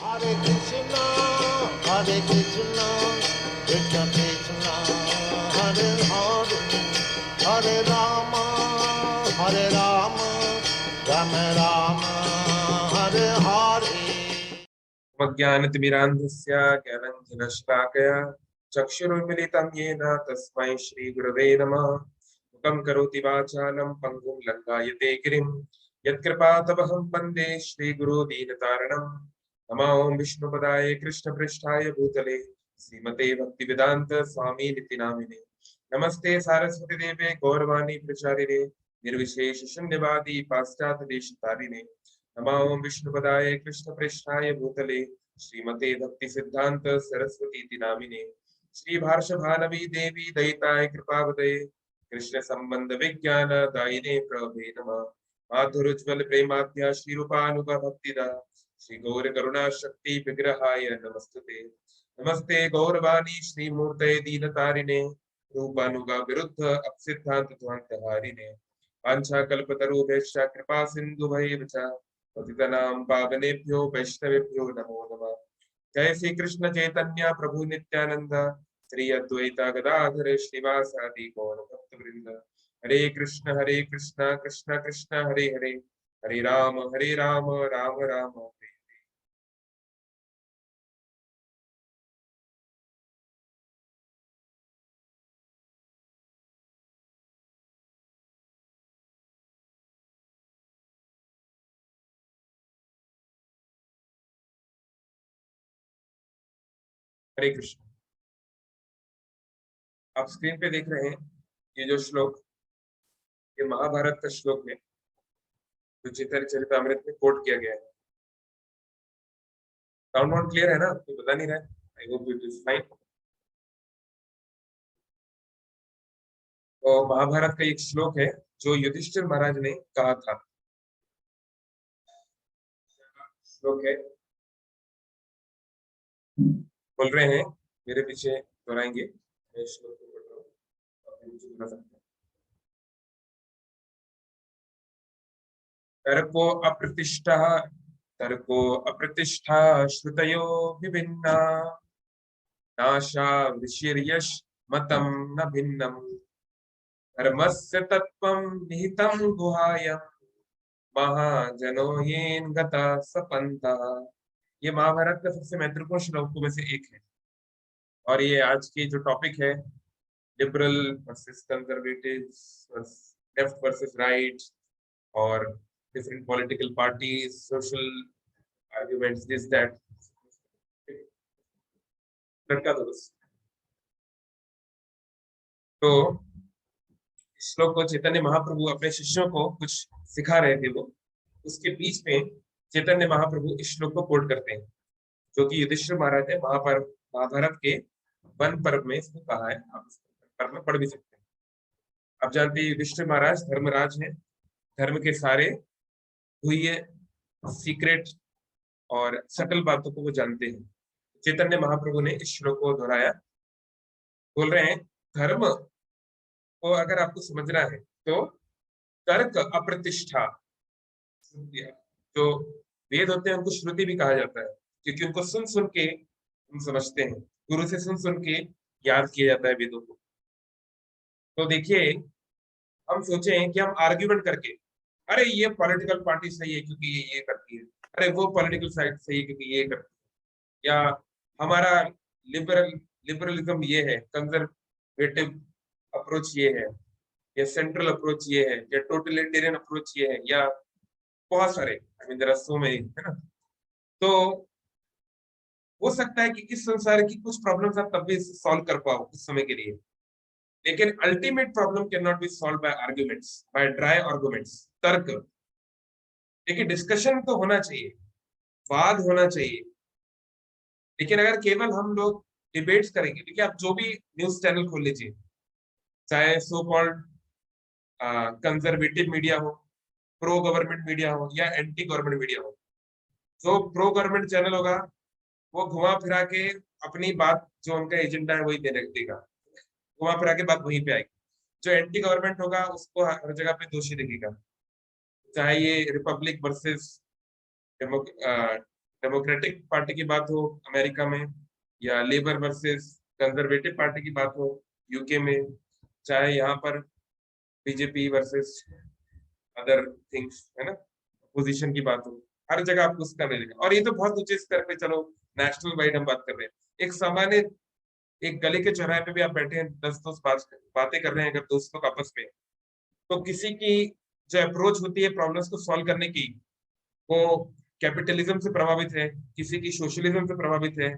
Hare Krishna, Hare Krishna, Krishna Krishna, Hare Hare, Hare Rama, Hare Rama, Rama Rama, Hare Hare. ज्ञानतिमिरान्धस्य ज्ञानञ्जनशलाकया चक्षुरुन्मिलितं येन तस्मै श्रीगुरवे नमः। मुखं करोति वाचालं पङ्गुं लङ्घयते गिरिं यत्कृपातमहं वन्दे श्रीगुरो दीनतारिणं। नमो ॐ विष्णुपदाय कृष्णपृष्ठाय भूतले श्रीमते भक्तिवेदान्त स्वामिनिति नामिने। नमस्ते सारस्वती देवे गौरवाणी प्रचारिणे निर्विशेष शून्यवादी पाश्चात्यदेशतारिणे। नमो ॐ विष्णुपदाय कृष्णपृष्ठाय भूतले श्रीमते भक्ति सिद्धांत सरस्वती नामिने। श्री भाष्य भानवी देवी दयिताय कृपावदये कृष्ण संबंध विज्ञान दायिने प्रभे नमः। माधुरोज्ज्वल प्रेमाद्या श्री रूपानुग भक्तिदा श्री गौर करुणा शक्ति विग्रहाय नमस्तुते। नमस्ते गौरवाणी श्री मूर्तये दीनतारिणे रूपानुगा विरुद्ध अपसिद्धांत ध्वंत हारिणे। वांछा कल्पतरुभ्यश्च कृपा सिन्धुभैर् च पतितनां पावनेभ्यो वैष्णवेभ्यो नमो नमः। जय श्री कृष्ण चैतन्य प्रभु नित्यानंद श्री अद्वैत गदाधर श्रीवासादि गौर भक्तवृंद। हरे कृष्ण कृष्ण कृष्ण हरे हरे, हरे राम राम राम हरे। हरे कृष्ण। आप स्क्रीन पे देख रहे हैं ये जो श्लोक, ये महाभारत का श्लोक है जो चैतन्य चरितामृत में कोट किया गया है। साउंड वाउंड क्लियर है ना? आपको बता नहीं रहा है? I hope it is fine. तो महाभारत का एक श्लोक है जो युधिष्ठिर महाराज ने कहा था। श्लोक है, बोल रहे हैं, मेरे पीछे दोहराएंगे। मैं श्लोक को पढ़ रहा हूँ, आप मेरे पीछे दोहरा सकते हैं। तर्को अप्रतिष्ठा श्रुतयो विभिन्ना नाशा ऋषिर्यश मतम न भिन्नम धर्मस्य तत्त्वं निहितं गुहायां महाजनो येन गता सपन्ता। ये महाभारत का सबसे महत्वपूर्ण श्लोकों में से एक है और ये आज की जो टॉपिक है, liberal versus conservatives, left versus right, और different political parties, social arguments, this that. लड़का तो बस। तो इस श्लोक को चैतन्य महाप्रभु अपने शिष्यों को कुछ सिखा रहे थे, वो उसके बीच में चैतन्य महाप्रभु इस श्लोक को कोट करते हैं जो कि युधिष्ठिर महाराज ने महाभारत के वन पर्व में इसको कहा है। आप पर्व में पढ़ भी सकते हैं। आप जानते हैं युधिष्ठिर महाराज धर्मराज हैं, धर्म के सारे हुई सीक्रेट और सटल बातों को वो जानते हैं। चैतन्य महाप्रभु ने इस श्लोक को दोहराया, बोल रहे हैं धर्म को अगर आपको समझना है तो तर्क अप्रतिष्ठा, जो वेद होते हैं उनको श्रुति भी कहा जाता है क्योंकि उनको सुन सुन के हम समझते हैं, गुरु से सुन सुन के याद किया जाता है वेदों को। तो देखिए, हम सोचे कि हम आर्ग्यूमेंट करके, अरे ये पॉलिटिकल पार्टी सही है क्योंकि ये करती है, अरे वो पॉलिटिकल साइड सही है क्योंकि ये करती है, या हमारा लिबरलिज्म ये है, कंजर्वेटिव अप्रोच ये है, या सेंट्रल अप्रोच ये है, या टोटलिटेरियन अप्रोच ये है, या बहुत सारे, I mean there are so many, है ना। तो हो सकता है कि इस संसार की कुछ प्रॉब्लम्स आप तब भी सॉल्व कर पाओ उस समय के लिए, लेकिन ultimate problem can not be solve by arguments, by dry arguments, तर्क। देखिए, डिस्कशन तो होना चाहिए, वाद होना चाहिए, लेकिन अगर केवल हम लोग डिबेट्स करेंगे, देखिए आप जो भी न्यूज चैनल खोल लीजिए, चाहे सो कॉल्ड कंजर्वेटिव मीडिया हो, प्रो गवर्नमेंट मीडिया हो, या एंटी गवर्नमेंट मीडिया हो, जो प्रो गवर्नमेंट चैनल होगा वो घुमा फिरा के अपनी बात, जो उनका एजेंडा है वही देने देगा, घुमा फिरा के बात वहीं पे आएगी। जो एंटी गवर्नमेंट होगा उसको हर जगह पे दोषी दिखेगा, चाहे ये रिपब्लिक वर्सेस डेमोक्रेटिक पार्टी की बात हो अमेरिका में, या लेबर वर्सेस कंजर्वेटिव पार्टी की बात हो यूके में, चाहे यहाँ पर बीजेपी वर्सेस अदर थिंग्स, है ना, पोजीशन की बात हो, हर जगह आपको उसका मिलेगा। और ये तो बहुत ऊंचे स्तर पे, चलो नेशनल वाइड हम बात कर रहे हैं। एक सामान्य एक गली के चौराहे पे भी आप बैठे हैं, 10 दोस्त बातें कर रहे हैं अगर दोस्त लोग आपस में, तो किसी की जो अप्रोच होती है प्रॉब्लम्स को सॉल्व करने की, वो कैपिटलिज्म से प्रभावित है, किसी की सोशलिज्म से प्रभावित है,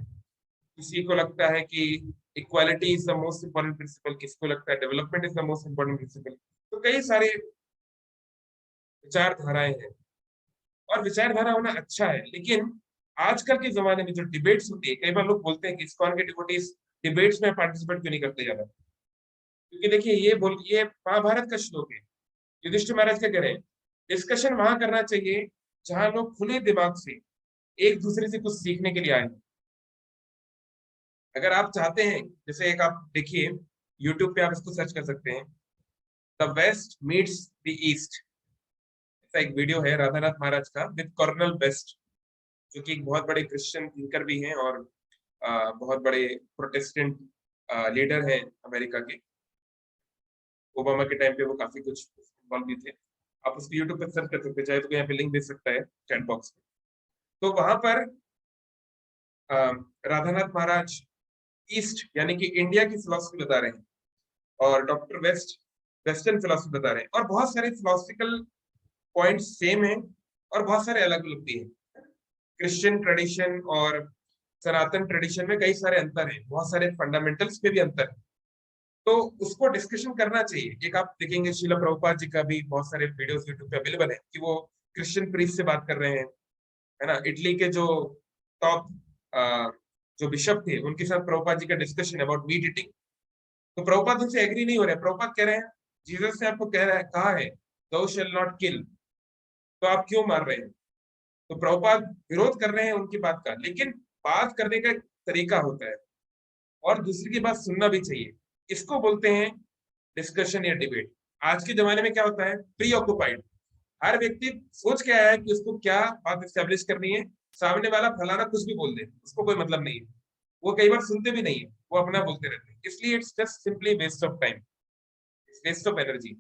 किसी को लगता है कि equality is the most important principle, किसी को लगता है development is the most important principle. तो कई सारे विचारधाराएं हैं, और विचारधारा होना अच्छा है, लेकिन आजकल के जमाने में जो डिबेट्स होती है, कई बार लोग बोलते हैं कि इस्कॉन के डिवोटीज डिबेट्स में पार्टिसिपेट क्यों नहीं करते ज्यादा, क्योंकि देखिए ये महाभारत का श्लोक है। युधिष्ठिर महाराज क्या कह रहे हैं, डिस्कशन वहां करना चाहिए जहां लोग खुले दिमाग से एक दूसरे से कुछ सीखने के लिए आए। अगर आप चाहते हैं, जैसे एक आप देखिए यूट्यूब पे आप इसको सर्च कर सकते हैं, the west meets the east, ऐसा एक वीडियो है राधानाथ महाराज का विद कर्नल बेस्ट, जो कि एक बहुत बड़े क्रिश्चियन थिंकर भी हैं और बहुत बड़े प्रोटेस्टेंट लीडर हैं अमेरिका के। ओबामा के टाइम पे वो काफी कुछ इन्वॉल्व भी थे। आप उसको यूट्यूब पे सर्च कर सकते हैं, चाहे तो यहाँ पे लिंक दे सकता है चैट बॉक्स में। तो वहां पर राधानाथ महाराज ईस्ट यानी कि इंडिया की फिलॉसफी बता रहे हैं, और डॉक्टर वेस्ट वेस्टर्न फिलॉसफी बता रहे हैं, और बहुत सारे फिलोसफिकल पॉइंट्स सेम हैं और बहुत सारे अलग अलग भी हैं। क्रिश्चियन ट्रेडिशन और सनातन ट्रेडिशन में कई सारे अंतर हैं, बहुत सारे फंडामेंटल्स पे भी अंतर है, तो उसको डिस्कशन करना चाहिए। एक आप देखेंगे श्रील प्रभुपाद जी का भी बहुत सारे वीडियोस यूट्यूब पे अवेलेबल है कि वो क्रिश्चियन प्रीस्ट से बात कर रहे हैं, है ना। इटली के जो टॉप जो बिशप थे उनके साथ प्रभुपाद जी का डिस्कशन अबाउट मीट ईटिंग, तो प्रभुपाद उनसे एग्री नहीं हो रहे। प्रभुपाद कह रहे हैं जीसस ने आपको कहा है thou shall not kill, तो आप क्यों मार रहे हैं। तो प्रभुपाद विरोध कर रहे हैं उनकी बात का, लेकिन बात करने का एक तरीका होता है और दूसरे की बात सुनना भी चाहिए। इसको बोलते हैं डिस्कशन या डिबेट। आज के जमाने में क्या होता है, प्री ऑक्युपाइड, हर व्यक्ति सोच के आया है कि उसको क्या बात एस्टेब्लिश करनी है, सामने वाला फलाना कुछ भी बोल दे, उसको कोई मतलब नहीं है, वो कई बार सुनते भी नहीं है, वो अपना बोलते रहते हैं। इसलिए it's just simply waste of time, waste of energy.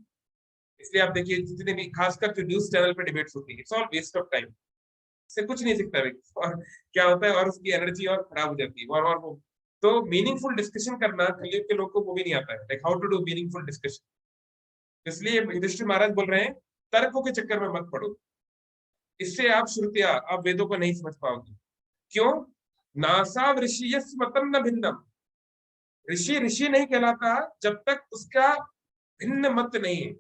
इसलिए आप देखिए जितने भी खासकर जो न्यूज चैनल पे डिबेट्स होती है, it's all waste of time, से कुछ नहीं सीखता व्यक्ति, और क्या होता है और उसकी एनर्जी और खराब हो जाती है। और वो तो मीनिंगफुल डिस्कशन करना कलयुग के लोग को वो भी नहीं आता है, like how to do meaningful discussion. इसलिए युधिष्ठिर महाराज बोल रहे हैं तर्कों के चक्कर में मत पड़ो, इससे आप श्रुतियां आप वेदों को नहीं समझ पाओगे। क्यों, नासा ऋषि मतम न भिन्नम, ऋषि ऋषि नहीं कहलाता जब तक उसका भिन्न मत नहीं है।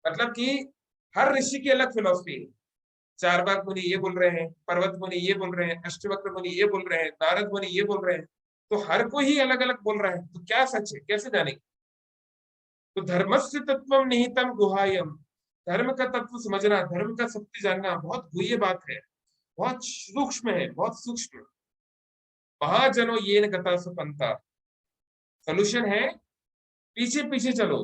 मतलब कि हर ऋषि की अलग फिलॉसफी है। चारवाक मुनि ये बोल रहे हैं, पर्वत मुनि ये बोल रहे हैं, अष्टवक्र मुनि ये बोल रहे हैं, नारद मुनि ये बोल रहे हैं, तो हर कोई ही अलग अलग बोल रहा है, तो क्या सच है कैसे जानेंगे। तो धर्मस्य तत्वम निहितम गुहायम, धर्म का तत्व समझना, धर्म का सत्य जानना बहुत गुह्य बात है, बहुत सूक्ष्म है, बहुत सूक्ष्म। महाजनो ये न गता सुपंता, सोल्यूशन है पीछे पीछे चलो,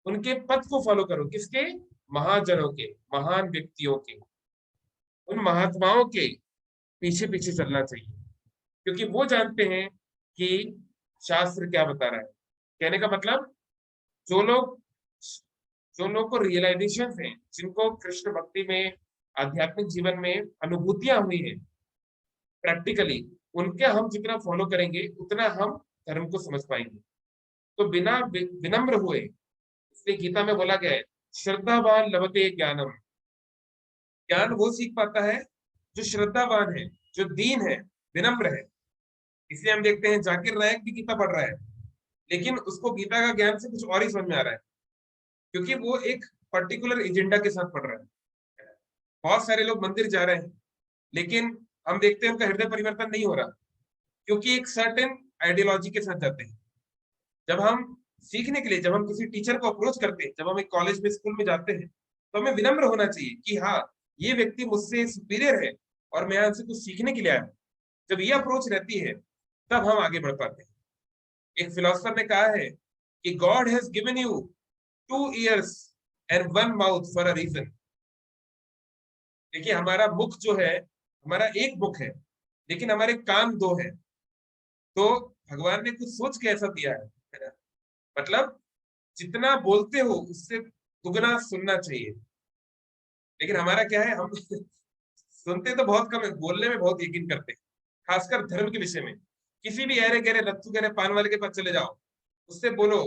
उनके पथ को फॉलो करो। किसके, महाजनों के, महान व्यक्तियों के, उन महात्माओं के पीछे पीछे चलना चाहिए, क्योंकि वो जानते हैं कि शास्त्र क्या बता रहा है। कहने का मतलब जो लोग को रियलाइजेशन है, जिनको कृष्ण भक्ति में, आध्यात्मिक जीवन में अनुभूतियां हुई है प्रैक्टिकली, उनके हम जितना फॉलो करेंगे उतना हम धर्म को समझ पाएंगे। तो बिना विनम्र हुए, इसलिए गीता में बोला गया है श्रद्धावान लभते ज्ञानम, ज्ञान वो सीख पाता है जो श्रद्धावान है, जो दीन है, विनम्र है। इसलिए हम देखते हैं जाकिर नायक भी गीता पढ़ रहा है, लेकिन उसको गीता का ज्ञान से कुछ और ही समझ में आ रहा है, क्योंकि वो एक पर्टिकुलर एजेंडा के साथ पढ़ रहा है। बहुत सारे लोग मंदिर जा रहे हैं, लेकिन हम देखते हैं उनका हृदय परिवर्तन नहीं हो रहा, क्योंकि एक सर्टेन आइडियोलॉजी के साथ जाते हैं। जब हम सीखने के लिए, जब हम किसी टीचर को अप्रोच करते हैं, जब हम एक कॉलेज में, स्कूल में जाते हैं, तो हमें विनम्र होना चाहिए कि हाँ ये व्यक्ति मुझसे सुपीरियर है और मैं उनसे कुछ सीखने के लिए आया हूं। जब ये अप्रोच रहती है तब हम आगे बढ़ पाते हैं। एक फिलोसफर ने कहा है कि god has given you 2 ears and 1 mouth for a reason. देखिए हमारा मुख जो है हमारा एक मुख है लेकिन हमारे कान दो हैं। तो भगवान ने कुछ सोच के ऐसा दिया है ना? मतलब जितना बोलते हो उससे दुगना सुनना चाहिए। लेकिन हमारा क्या है, हम सुनते तो बहुत कम है, बोलने में बहुत यकीन करते हैं, खासकर धर्म के विषय में। किसी भी अरे गहरे लत्तू गहरे पान वाले के पास चले जाओ, उससे बोलो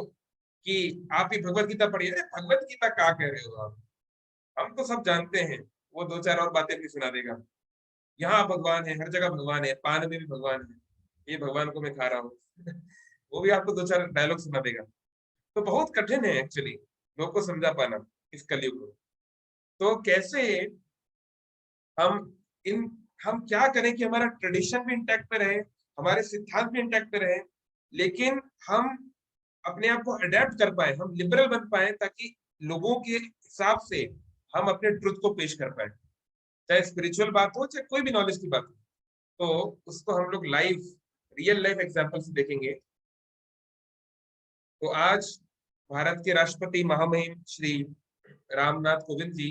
कि आप ही भगवत गीता पढ़िए। अरे भगवत गीता क्या कह रहे हो आप, हम तो सब जानते हैं। वो दो चार और बातें भी सुना देगा। यहाँ भगवान है, हर जगह भगवान है, पान में भी भगवान है, ये भगवान को मैं खा रहा हूँ वो भी आपको दो चार डायलॉग सुना देगा। तो बहुत कठिन है एक्चुअली लोग को समझा पाना इस कलयुग को। तो कैसे हम इन हम क्या करें कि हमारा ट्रेडिशन भी इंटैक्ट में रहे, हमारे सिद्धांत भी इंटैक्ट में रहे, लेकिन हम अपने आप को अडेप्ट कर पाए, हम लिबरल बन पाए, ताकि लोगों के हिसाब से हम अपने ट्रुथ को पेश कर पाए, चाहे स्पिरिचुअल बात हो चाहे कोई भी नॉलेज की बात हो। तो उसको हम लोग लाइव रियल लाइफ एग्जाम्पल से देखेंगे। तो आज भारत के राष्ट्रपति महामहिम श्री रामनाथ कोविंद जी,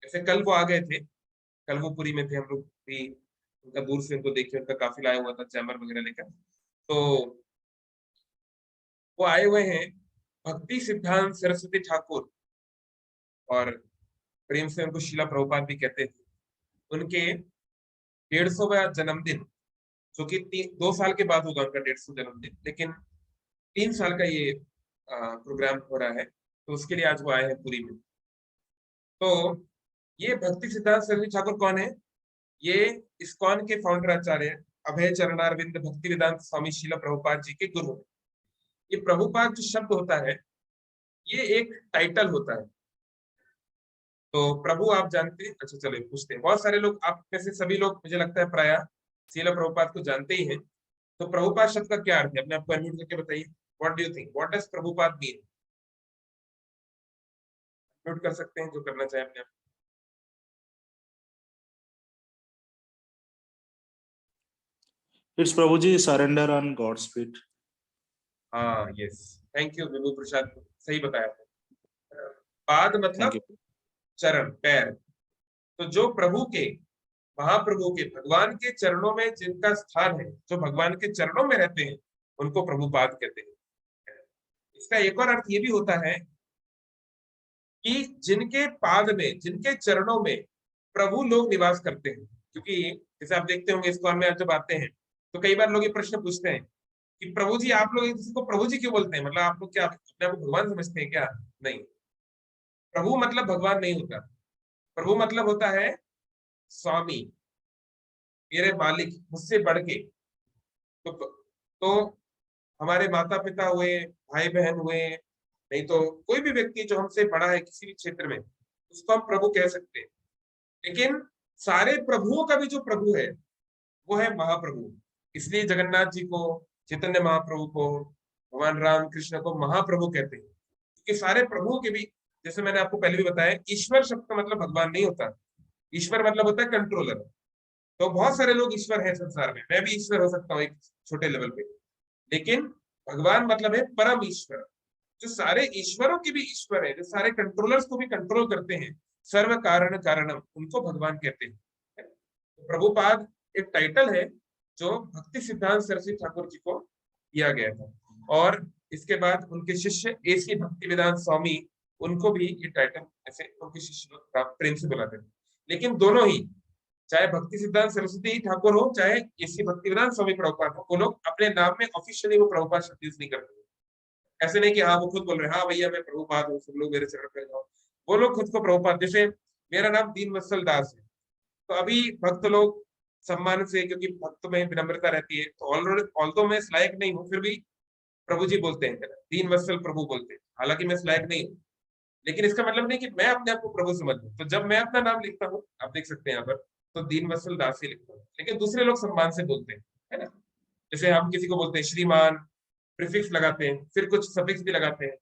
जैसे कल वो आ गए थे, कल वो पुरी में थे, हम लोग भी उनका दूर से उनको देखे, उनका काफिला आया हुआ था चैम्बर वगैरह लेकर। तो वो आए हुए हैं भक्ति सिद्धांत सरस्वती ठाकुर, और प्रेम से उनको शीला प्रभुपाद भी कहते थे। उनके 150वां जन्मदिन, जो कि 2 साल के बाद होगा उनका 150 जन्मदिन, लेकिन 3 साल का ये प्रोग्राम हो रहा है, तो उसके लिए आज वो आए हैं पुरी में। तो ये भक्ति सिद्धांत सरस्वती ठाकुर कौन है? ये इस्कॉन के फाउंडर आचार्य अभय चरणारविंद भक्ति वेदांत स्वामी शीला प्रभुपाद जी के गुरु हैं। ये प्रभुपाद जो शब्द होता है, ये एक टाइटल होता है। तो प्रभु आप जानते हैं? अच्छा चलो पूछते हैं। बहुत सारे लोग, आप में से सभी लोग मुझे लगता है प्राय शीला प्रभुपाद को जानते ही हैं। तो प्रभुपाद शब्द का क्या अर्थ है? अपने आप को अनम्यूट करके बताइए। What do you think, what does Prabhupada mean? Mute कर सकते हैं जो करना चाहे अपने आप। It's Prabhuji, surrender on God's feet. हाँ, यस, थैंक यू विभू प्रसाद, सही बताया आपने। पाद मतलब चरण, पैर। तो जो प्रभु के, महाप्रभु के, भगवान के चरणों में जिनका स्थान है, जो भगवान के चरणों में रहते हैं, उनको प्रभुपाद कहते हैं। इसका एक और अर्थ ये भी होता है कि जिनके पाद में, जिनके चरणों में प्रभु लोग निवास करते हैं। क्योंकि जैसे आप देखते होंगे इस्कॉन में जब आते हैं तो कई बार लोग ये प्रश्न पूछते हैं कि प्रभु जी, आप लोग एक दूसरे को प्रभु जी क्यों बोलते हैं? मतलब आप लोग क्या अपने आप को भगवान समझते हैं क्या? नहीं, प्रभु मतलब भगवान नहीं होता। प्रभु मतलब होता है स्वामी, मेरे मालिक, मुझसे बढ़ के। तो हमारे माता पिता हुए, भाई बहन हुए, नहीं तो कोई भी व्यक्ति जो हमसे बड़ा है किसी भी क्षेत्र में, उसको हम प्रभु कह सकते हैं। लेकिन सारे प्रभुओं का भी जो प्रभु है वो है महाप्रभु। इसलिए जगन्नाथ जी को, चैतन्य महाप्रभु को, भगवान राम कृष्ण को महाप्रभु कहते हैं, क्योंकि सारे प्रभुओं के भी, जैसे मैंने आपको पहले भी बताया, ईश्वर शब्द का मतलब भगवान नहीं होता। ईश्वर मतलब होता है कंट्रोलर। तो बहुत सारे लोग ईश्वर है संसार में, मैं भी ईश्वर हो सकता हूँ एक छोटे लेवल पे, लेकिन भगवान मतलब है परम ईश्वर, जो सारे ईश्वरों के भी ईश्वर है, जो सारे कंट्रोलर्स को भी कंट्रोल करते हैं, सर्व कारण कारणम, उनको भगवान कहते हैं। तो प्रभुपाद एक टाइटल है जो भक्ति सिद्धांत सरस्वती ठाकुर जी को दिया गया था, और इसके बाद उनके शिष्य एसी भक्ति वेदांत स्वामी, उनको भी ये टाइटल ऐसे उनके शिष्य प्रेम से बुलाते थे। लेकिन दोनों ही, चाहे भक्ति सिद्धांत सरस्वती ठाकुर हो चाहे एसी भक्ति वेदांत स्वामी प्रभुपाद हो, वो लोग अपने नाम में ऑफिशियली वो प्रभुपाद शब्द यूज नहीं करते। ऐसे नहीं कि हाँ वो खुद बोल रहे हैं हाँ भैया मैं प्रभुपाद हूँ, सब लोग मेरे चरण पे जाओ। वो लोग खुद को प्रभुपाद, जैसे मेरा नाम दीन वत्सल दास है, तो अभी भक्त लोग सम्मान से, क्योंकि भक्त में विनम्रता रहती है, तो ऑल्दो मैं इस लायक नहीं हूँ, फिर भी प्रभु जी बोलते हैं, दीन वत्सल प्रभु बोलते हैं, हालांकि मैं इस लायक नहीं हूँ। लेकिन इसका मतलब नहीं कि मैं अपने आप को प्रभु समझ लूं। तो जब मैं अपना नाम लिखता हूँ, आप देख सकते हैं यहाँ पर, तो दीन वत्सल दास ही लिखता हूँ, लेकिन दूसरे लोग सम्मान से बोलते हैं, है ना? जैसे हम किसी को बोलते हैं श्रीमान, प्रीफिक्स लगाते हैं, फिर कुछ सफिक्स भी लगाते हैं,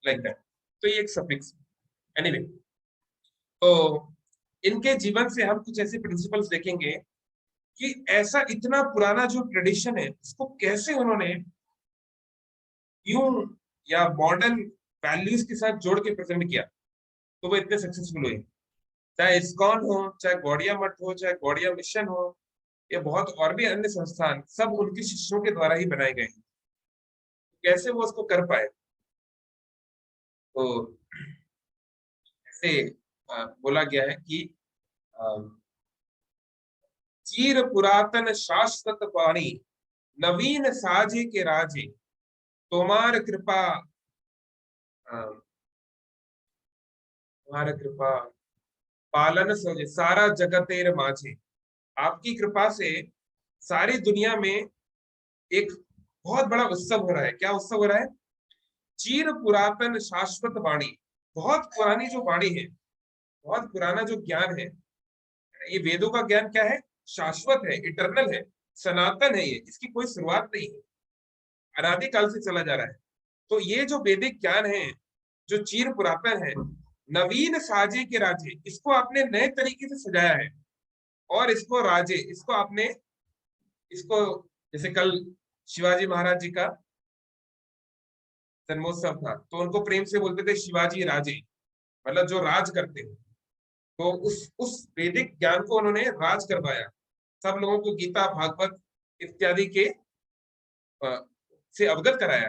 लाइक दैट। तो ये एक सफिक्स। एनीवे, तो इनके जीवन से हम कुछ ऐसे प्रिंसिपल्स देखेंगे कि ऐसा इतना पुराना जो ट्रेडिशन है उसको कैसे उन्होंने यूं या मॉडर्न वैल्यूज के साथ जोड़ के प्रेजेंट किया, तो वो इतने सक्सेसफुल हुए। चाहे इस्कॉन हो, चाहे गौड़िया मठ हो, चाहे गौड़िया मिशन हो, ये बहुत और भी अन्य संस्थान सब उनके शिष्यों के द्वारा ही बनाए गए हैं। कैसे वो उसको कर पाए? तो ऐसे बोला गया है कि अ, चीर पुरातन शाश्वत वाणी, नवीन साजे के राजे, तोमार कृपा तुम्हारा कृपा पालन सोजे सारा जगतेर माझे। आपकी कृपा से सारी दुनिया में एक बहुत बड़ा उत्सव हो रहा है। क्या उत्सव हो रहा है? चीर पुरातन शाश्वत वाणी, बहुत पुरानी जो वाणी है, बहुत पुराना जो ज्ञान है, ये वेदों का ज्ञान क्या है? शाश्वत है, इटर्नल है, सनातन है, ये इसकी कोई शुरुआत नहीं है, अनादिकाल से चला जा रहा है। तो ये जो वैदिक ज्ञान है, जो चीर पुरातन है, नवीन साजे के राजे, इसको आपने नए तरीके से सजाया है। और इसको राजे, इसको आपने, इसको जैसे कल शिवाजी महाराज जी का जन्मोत्सव था, तो उनको प्रेम से बोलते थे शिवाजी राजे, मतलब जो राज करते हैं। तो उस वैदिक ज्ञान को उन्होंने राज करवाया, सब लोगों को गीता भागवत इत्यादि के से अवगत कराया।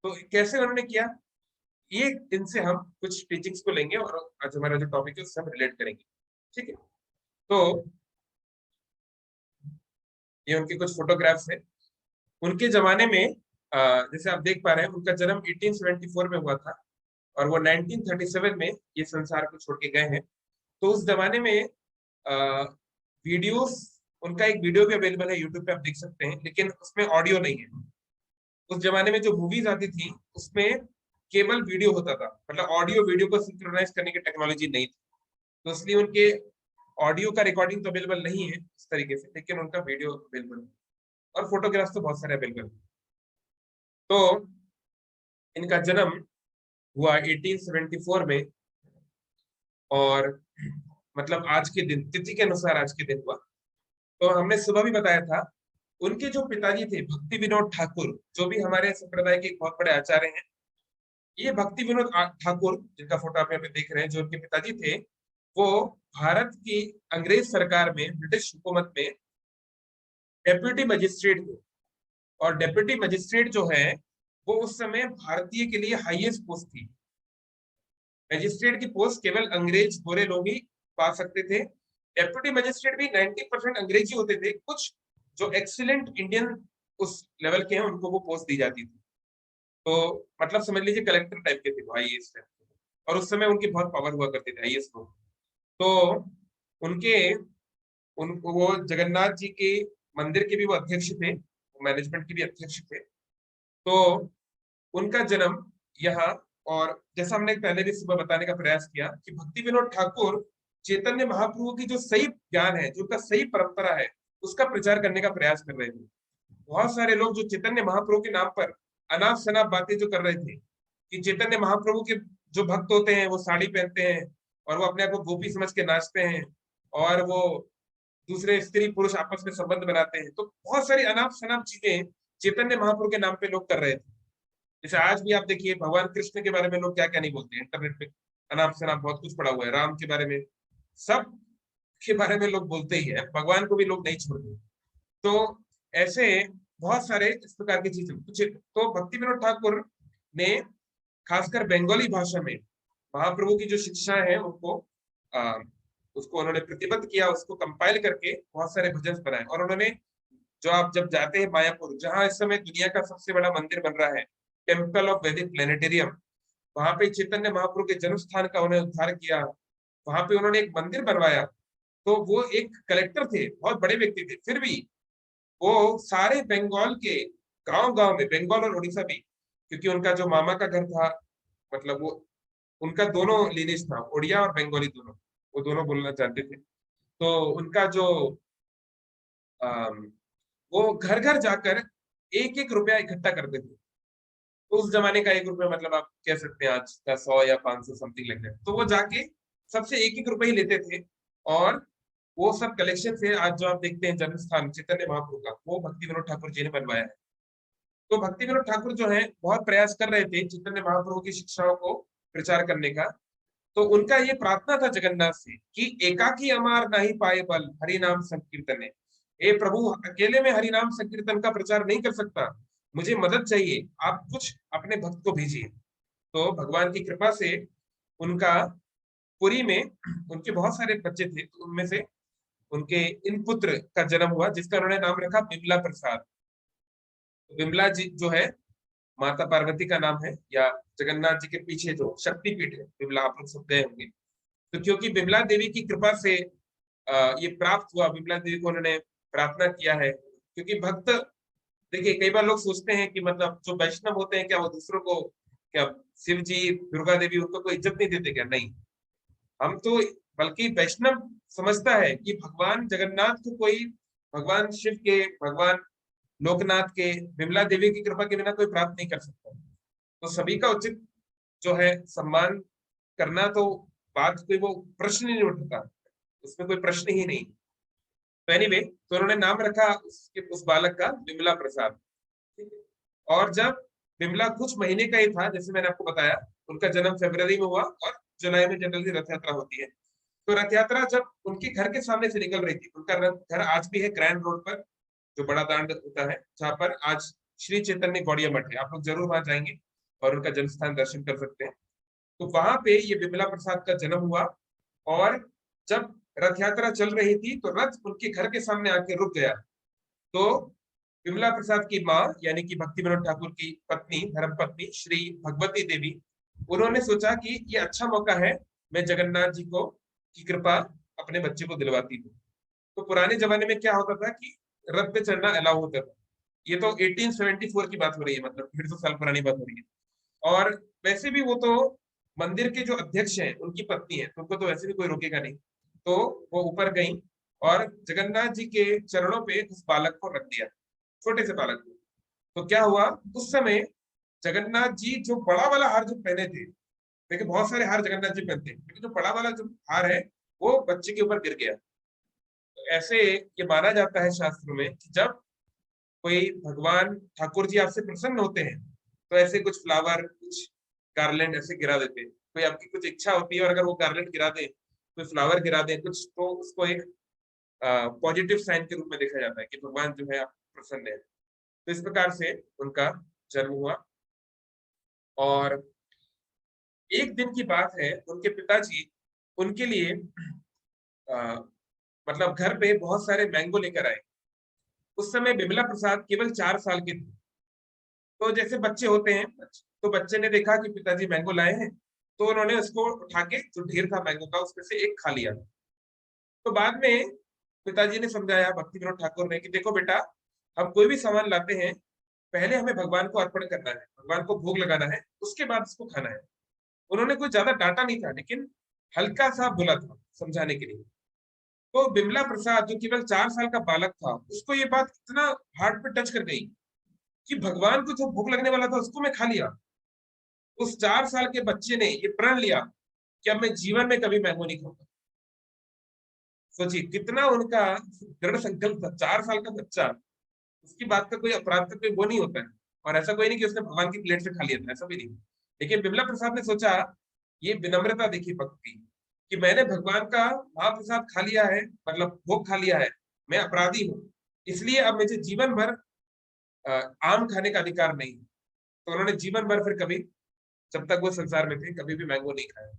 तो कैसे उन्होंने किया, ये इनसे हम कुछ टीचिंग्स को लेंगे और आज हमारा जो टॉपिक है उससे हम रिलेट करेंगे। ठीक है, तो ये उनके कुछ फोटोग्राफ्स हैं। उनके जमाने में जैसे आप देख पा रहे हैं, उनका जन्म 1874 में हुआ था और वो 1937 में ये संसार को छोड़ के गए हैं। तो उस जमाने में वीडियोस, उनका एक वीडियो भी अवेलेबल है यूट्यूब पे, आप देख सकते हैं, लेकिन उसमें ऑडियो नहीं है। उस जमाने में जो मूवीज आती थी उसमें केवल वीडियो होता था, मतलब ऑडियो वीडियो को सिंक्रोनाइज करने की टेक्नोलॉजी नहीं थी, तो इसलिए उनके ऑडियो का रिकॉर्डिंग तो अवेलेबल नहीं है इस तरीके से, लेकिन उनका वीडियो अवेलेबल है और फोटोग्राफ्स तो बहुत सारे अवेलेबल है। तो इनका जन्म हुआ 1874 में, और मतलब आज के दिन, तिथि के अनुसार आज के दिन हुआ। तो हमने सुबह भी बताया था, उनके जो पिताजी थे भक्ति विनोद ठाकुर, जो भी हमारे संप्रदाय के एक बहुत बड़े आचार्य हैं, ये भक्ति विनोद ठाकुर, जिनका फोटो आप यहाँ पे देख रहे हैं, जो उनके पिताजी थे, वो भारत की अंग्रेज सरकार में, ब्रिटिश हुकूमत में डेप्यूटी मजिस्ट्रेट थे। और डेप्यूटी मजिस्ट्रेट जो है वो उस समय भारतीय के लिए हाईएस्ट पोस्ट थी। मजिस्ट्रेट की पोस्ट केवल अंग्रेज गोरे लोग ही पा सकते थे। डेप्यूटी मजिस्ट्रेट भी 90% अंग्रेजी होते थे, कुछ जो एक्सीलेंट इंडियन उस लेवल के हैं उनको वो पोस्ट दी जाती थी। तो मतलब समझ लीजिए कलेक्टर टाइप के थे वो, आईएएस टाइप के। और उस समय उनकी बहुत पावर हुआ करती थी आईएएस को। तो उनके वो जगन्नाथ जी के मंदिर के भी वो अध्यक्ष थे, मैनेजमेंट के भी अध्यक्ष थे। तो उनका जन्म यहाँ, और जैसा हमने पहले भी सुबह बताने का प्रयास किया कि भक्ति विनोद ठाकुर चैतन्य महाप्रभु की जो सही ज्ञान है, जो उनका सही परंपरा है, उसका प्रचार करने का प्रयास कर रहे थे। बहुत सारे लोग जो चैतन्य महाप्रभु के नाम पर अनाप शनाप बातें जो कर रहे थे कि चैतन्य महाप्रभु के जो भक्त होते हैं वो साड़ी पहनते हैं और वो अपने आप को गोपी समझ के नाचते हैं, और वो दूसरे स्त्री पुरुष आपस में संबंध बनाते हैं, तो बहुत सारी अनाप शनाप चीजें चैतन्य महाप्रभु के नाम पे लोग कर रहे थे। जैसे आज भी आप देखिए भगवान कृष्ण के बारे में लोग क्या क्या नहीं बोलते हैं, इंटरनेट पे अनाप शनाप बहुत कुछ पड़ा हुआ है, राम के बारे में, सब के बारे में लोग बोलते ही है, भगवान को भी लोग नहीं छोड़ते। तो ऐसे बहुत सारे इस प्रकार की चीजें कुछ। तो भक्ति विनोद ठाकुर ने खासकर बंगाली भाषा में महाप्रभु की जो शिक्षा है उनको उसको उन्होंने प्रतिबद्ध किया, उसको कंपाइल करके बहुत सारे भजन बनाए। और उन्होंने, जो आप जब जाते हैं मायापुर, जहां इस समय दुनिया का सबसे बड़ा मंदिर बन रहा है, टेम्पल ऑफ वैदिक प्लेनेटेरियम, वहां पे चैतन्य महाप्रभु के जन्म स्थान का उन्होंने उद्धार किया, वहां पे उन्होंने एक मंदिर बनवाया। तो वो एक कलेक्टर थे, बहुत बड़े व्यक्ति थे, फिर भी वो सारे बंगाल के गांव गांव में, बंगाल और उड़ीसा भी, क्योंकि उनका जो मामा का घर था, मतलब वो उनका दोनों लिनेज था, उड़िया और बंगाली दोनों, वो दोनों बोलना चाहते थे। तो उनका जो वो घर घर जाकर एक एक रुपया इकट्ठा करते थे। तो उस जमाने का एक रुपया मतलब आप कह सकते हैं आज का 100 या 500 समथिंग लग जाए। तो वो जाके सबसे एक एक रुपये ही लेते थे, और वो सब कलेक्शन से आज जो आप देखते हैं जन्म स्थान चैतन्य महाप्रभु का, वो भक्ति विनोद ठाकुर जी ने बनवाया है। तो भक्ति विनोद ठाकुर जो है बहुत प्रयास कर रहे थे चैतन्य महाप्रभु की शिक्षाओं को प्रचार करने का। तो उनका ये प्रार्थना था जगन्नाथ से कि एकाकी अमार नहीं पाए बल हरि नाम संकीर्तन। हे प्रभु, अकेले में हरि नाम संकीर्तन का प्रचार नहीं कर सकता, मुझे मदद चाहिए, आप कुछ अपने भक्त को भेजिए। तो भगवान की कृपा से उनका पुरी में उनके बहुत सारे बच्चे थे, तो उनमें से उनके इन पुत्र का जन्म हुआ जिसका उन्होंने नाम रखा बिमला प्रसाद। बिमला जी जो है माता पार्वती का नाम है, या जगन्नाथ जी के पीछे जो शक्तिपीठ है बिमला, आप लोग सब गए होंगे। तो क्योंकि बिमला देवी की कृपा से ये प्राप्त हुआ, बिमला देवी को उन्होंने प्रार्थना किया है। क्योंकि भक्त, देखिए कई बार लोग सोचते हैं कि मतलब जो वैष्णव होते हैं क्या वो दूसरों को, क्या शिव जी दुर्गा देवी उनको कोई इज्जत नहीं देते क्या? नहीं, हम तो बल्कि वैष्णव समझता है कि भगवान जगन्नाथ को कोई, भगवान शिव के, भगवान लोकनाथ के, विमला देवी की कृपा के बिना कोई प्राप्त नहीं कर सकता। तो सभी का उचित जो है सम्मान करना, तो बात कोई वो प्रश्न नहीं उठता, उसमें कोई प्रश्न ही नहीं। तो एनीवे, तो उन्होंने नाम रखा उस बालक का विमला प्रसाद। और जब विमला कुछ महीने का ही था, जैसे मैंने आपको बताया, उनका जन्म फरवरी में हुआ और जुलाई में जनरली रथ यात्रा होती है। तो रथ यात्रा जब उनके घर के सामने से निकल रही थी, उनका घर आज भी है ग्रैंड रोड पर, जो बड़ा दांड होता है, जहाँ पर आज श्री चैतन्य गौड़िया मठ है। आप लोग जरूर वहां जाएंगे और उनका जन्म स्थान दर्शन कर सकते हैं। तो वहां पे ये विमला प्रसाद का जन्म हुआ, और जब रथ यात्रा चल रही थी तो रथ उनके घर के सामने आके रुक गया। तो विमला प्रसाद की माँ यानी कि भक्ति विनोद ठाकुर की पत्नी, धर्म पत्नी श्री भगवती देवी, उन्होंने सोचा कि ये अच्छा मौका है, मैं जगन्नाथ जी को की कृपा अपने बच्चे को दिलवाती हूँ। तो पुराने जमाने में क्या होता था कि रथ पे चढ़ना अलाउ होता था। ये तो 1874 की बात हो रही है, मतलब 150 साल पुरानी बात हो रही है। और वैसे भी वो तो मंदिर के जो अध्यक्ष हैं उनकी पत्नी है, तो उनको तो वैसे भी कोई रोकेगा नहीं। तो वो ऊपर गई और जगन्नाथ जी के चरणों पे उस बालक को रख दिया, छोटे से बालक को। तो क्या हुआ, उस समय जगन्नाथ जी जो बड़ा वाला हार जो पहने थे, देखिए बहुत सारे हार जगन्नाथ जी पहनते हैं, लेकिन जो बड़ा वाला जो हार है वो बच्चे के ऊपर गिर गया। तो ऐसे ये माना जाता है शास्त्रों में कि जब कोई भगवान ठाकुर जी आपसे प्रसन्न होते हैं तो ऐसे कुछ फ्लावर, कुछ गार्लैंड ऐसे गिरा देते हैं। कोई आपकी कुछ इच्छा होती है और अगर वो गार्लैंड गिरा दे, कोई फ्लावर गिरा दे कुछ, तो उसको एक पॉजिटिव साइन के रूप में देखा जाता है कि भगवान जो है आप प्रसन्न है। तो इस प्रकार से उनका जन्म हुआ। और एक दिन की बात है, उनके पिताजी उनके लिए मतलब घर पे बहुत सारे मैंगो लेकर आए। उस समय बिमला प्रसाद केवल 4 साल के थे। तो जैसे बच्चे होते हैं, तो बच्चे ने देखा कि पिताजी मैंगो लाए हैं, तो उन्होंने उसको उठा के, जो ढेर था मैंगो का, उसमें से एक खा लिया। तो बाद में पिताजी ने समझाया, भक्ति विनोद ठाकुर ने, कि देखो बेटा, हम कोई भी सामान लाते हैं, पहले हमें भगवान को अर्पण करना है, भगवान को भोग लगाना है, उसके बाद उसको खाना है। उन्होंने कोई ज्यादा डांटा नहीं था, लेकिन हल्का सा बोला था समझाने के लिए। तो बिमला प्रसाद जो केवल 4 साल का बालक था, उसको ये बात इतना हार्ट पे टच कर गई कि भगवान को जो भोग लगने वाला था उसको मैं खा लिया। उस 4 साल के बच्चे ने ये प्रण लिया कि अब मैं जीवन में कभी मैंगो नहीं खाऊंगा। सोचिए कितना उनका दृढ़ संकल्प था। 4 साल का बच्चा, उसकी बात का कोई अपराध का कोई वो नहीं होता है। और ऐसा कोई नहीं कि उसने भगवान की प्लेट से खा लिया था, ऐसा भी नहीं। लेकिन बिमला प्रसाद ने सोचा, ये विनम्रता देखी भक्त की, कि मैंने भगवान का महाप्रसाद खा लिया है, मतलब भोग खा लिया है, मैं अपराधी हूँ, इसलिए अब मुझे जीवन भर आम खाने का अधिकार नहीं। तो उन्होंने जीवन भर फिर कभी, जब तक वो संसार में थे, कभी भी मैंगो नहीं खाया।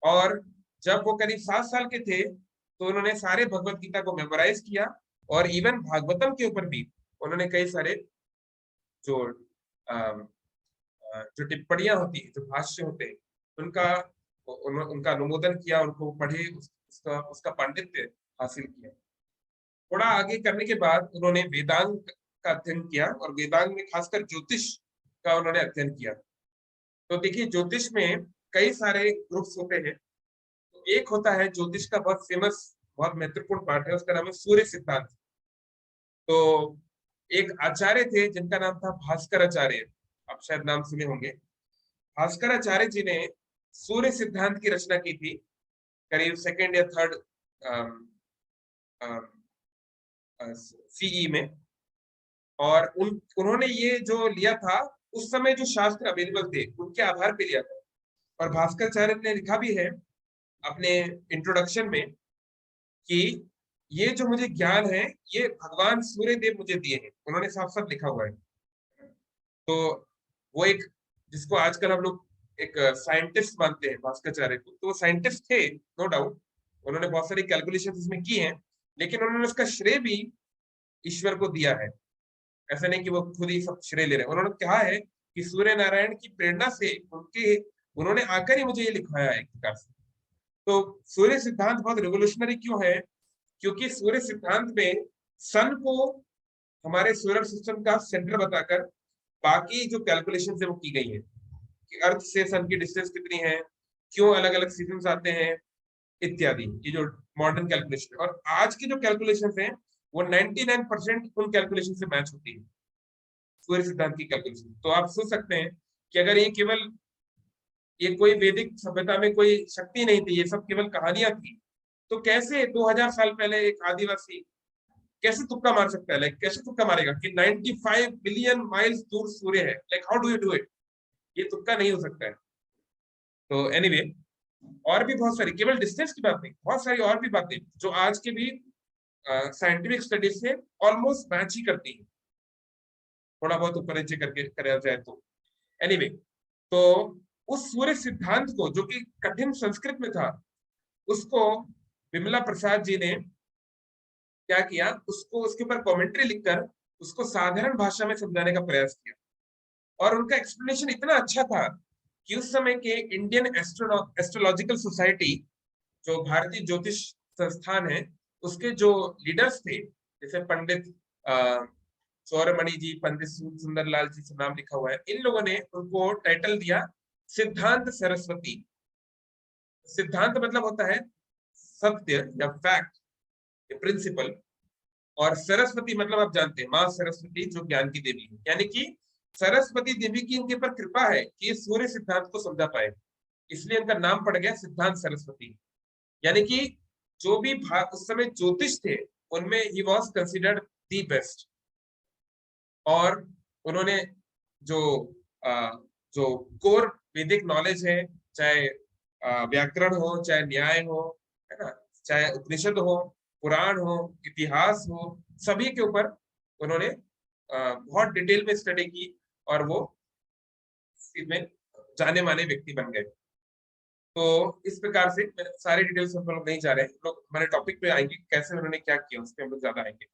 और जब वो करीब 7 साल के थे, तो उन्होंने सारे भगवत गीता को मेमोराइज किया, और इवन भागवतम के ऊपर भी उन्होंने कई सारे जो जो टिप्पणियां होती है, जो भाष्य होते हैं, उनका अनुमोदन किया, उनको पढ़े, उसका उसका पांडित्य हासिल किया। थोड़ा आगे करने के बाद उन्होंने वेदांग का अध्ययन किया, और वेदांग में खासकर ज्योतिष का उन्होंने अध्ययन किया। तो देखिए, ज्योतिष में कई सारे ग्रुप्स होते हैं। तो एक होता है ज्योतिष का बहुत फेमस, बहुत महत्वपूर्ण पार्ट है, उसका नाम है सूर्य सिद्धांत। तो एक आचार्य थे जिनका नाम था भास्कर आचार्य, आप शायद नाम सुने होंगे। भास्कर आचार्य जी ने सूर्य सिद्धांत की रचना की थी, करीब 2nd या 3rd सीई में। और उन्होंने ये जो लिया था, उस समय जो शास्त्र अवेलेबल थे उनके आधार पे लिया था। और भास्कराचार्य ने लिखा भी है अपने इंट्रोडक्शन में कि ये जो मुझे ज्ञान है ये भगवान सूर्य देव मुझे दिए हैं, उन्होंने साफ साफ लिखा हुआ है। तो वो एक, जिसको आजकल हम लोग एक साइंटिस्ट मानते हैं भास्कराचार्य को, तो वो साइंटिस्ट थे नो डाउट, उन्होंने बहुत सारी कैलकुलेशन इसमें की हैं, लेकिन उन्होंने उसका श्रेय भी ईश्वर को दिया है। ऐसा नहीं कि वो खुद ही सब श्रेय ले रहे हैं। उन्होंने कहा है कि सूर्य नारायण की प्रेरणा से उन्होंने आकर ही मुझे ये लिखवाया है एक प्रकार से। तो सूर्य सिद्धांत बहुत रिवोल्यूशनरी क्यों है? क्योंकि सूर्य सिद्धांत में सन को हमारे सोलर सिस्टम का सेंटर बताकर बाकी जो कैलकुलेशन है वो की गई है कि अर्थ से सन की डिस्टेंस कितनी है, क्यों अलग अलग सीजन्स आते हैं इत्यादि, ये जो मॉडर्न कैलकुलेशन। और आज की जो कैलकुलेशन है वो 99% उन कैलकुलेशन से मैच होती है, सूर्य सिद्धांत की कैलकुलेशन। तो आप सोच सकते हैं कि अगर ये कोई वैदिक सभ्यता में कोई शक्ति नहीं थी, ये सब केवल कहानियां थी, तो कैसे 2000 साल पहले एक आदिवासी कैसे तुक्का मार सकता है? लाइक कैसे तुक्का मारेगा कि 95 बिलियन माइल्स दूर सूर्य है? Like how do you do it? ये तुक्का नहीं हो सकता है। तो एनीवे, और भी बहुत सारी, केवल डिस्टेंस की बात नहीं, बहुत सारी और भी बातें जो आज के भी साइंटिफिक स्टडीज से ऑलमोस्ट मैच ही करती है, थोड़ा बहुत ऊपर नीचे करके करा जाए तो। एनीवे, तो उस सूर्य सिद्धांत को जो कि कठिन संस्कृत में था, उसको विमला प्रसाद जी ने क्या किया, उसको उसके ऊपर कमेंट्री लिखकर उसको साधारण भाषा में समझाने का प्रयास किया। और उनका एक्सप्लेनेशन इतना अच्छा था कि उस समय के इंडियन एस्ट्रोलॉजिकल सोसाइटी, जो भारतीय ज्योतिष संस्थान है, उसके जो लीडर्स थे, जैसे पंडित सौरमणि जी, पंडित सुंदरलाल जी से नाम लिखा हुआ है, इन लोगों ने उनको टाइटल दिया सिद्धांत सरस्वती। सिद्धांत मतलब होता है सत्य या फैक्ट, प्रिंसिपल, और सरस्वती मतलब आप जानते हैं माँ सरस्वती जो ज्ञान की देवी है। यानी कि सरस्वती देवी की इनके पर कृपा है कि ये सूर्य सिद्धांत को समझा पाए, इसलिए इनका नाम पड़ गया सिद्धांत सरस्वती। यानी कि जो भी उस समय ज्योतिष थे उनमें he was considered the best. और उन्होंने जो जो कोर वैदिक नॉलेज है, चाहे व्याकरण हो, चाहे न्याय हो, है ना, चाहे उपनिषद हो, पुराण हो, इतिहास हो, सभी के ऊपर उन्होंने बहुत डिटेल में स्टडी की और वो इसमें जाने माने व्यक्ति बन गए। तो इस प्रकार से सारी डिटेल्स हम लोग नहीं जा रहे हैं, लोग हमारे टॉपिक पे आएंगे कैसे उन्होंने क्या किया, उस पर हम लोग ज्यादा आएंगे।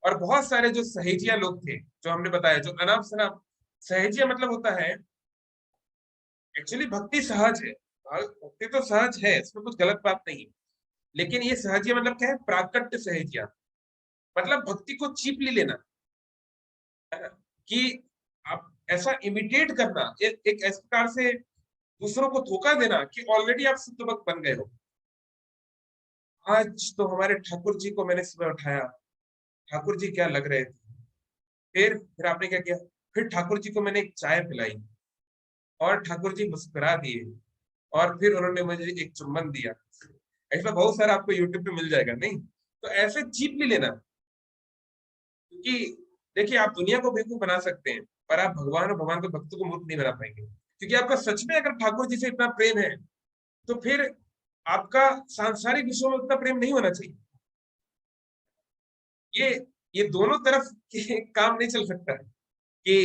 और बहुत सारे जो सहेजिया लोग थे, जो हमने बताया, जो अनाम शनाम, सहेजिया मतलब होता है एक्चुअली भक्ति सहज है, भक्ति तो सहज है, इसमें कुछ गलत बात नहीं, लेकिन ये सहजिया मतलब क्या है? प्राकट्य सहेजिया, मतलब भक्ति को चीपली लेना, कि आप ऐसा इमिटेट करना, एक इस प्रकार से दूसरों को धोखा देना कि ऑलरेडी आप शुद्ध भक्त बन गए हो। आज तो हमारे ठाकुर जी को मैंने सुबह उठाया, ठाकुर जी क्या लग रहे थे, फिर आपने क्या किया? फिर ठाकुर जी को मैंने एक चाय पिलाई और ठाकुर जी मुस्कुरा दिए और फिर उन्होंने मुझे एक चुम्बन दिया। ऐसा बहुत सारा आपको यूट्यूब पे मिल जाएगा। नहीं तो ऐसे चीपली लेना, क्योंकि देखिए आप दुनिया को बेवकूफ बना सकते हैं पर आप भगवान और भगवान के भक्तों को मूर्ख नहीं बना पाएंगे। क्योंकि आपका सच में अगर ठाकुर जी से इतना प्रेम है तो फिर आपका सांसारिक विषयों में उतना प्रेम नहीं होना चाहिए। ये दोनों तरफ के काम नहीं चल सकता है कि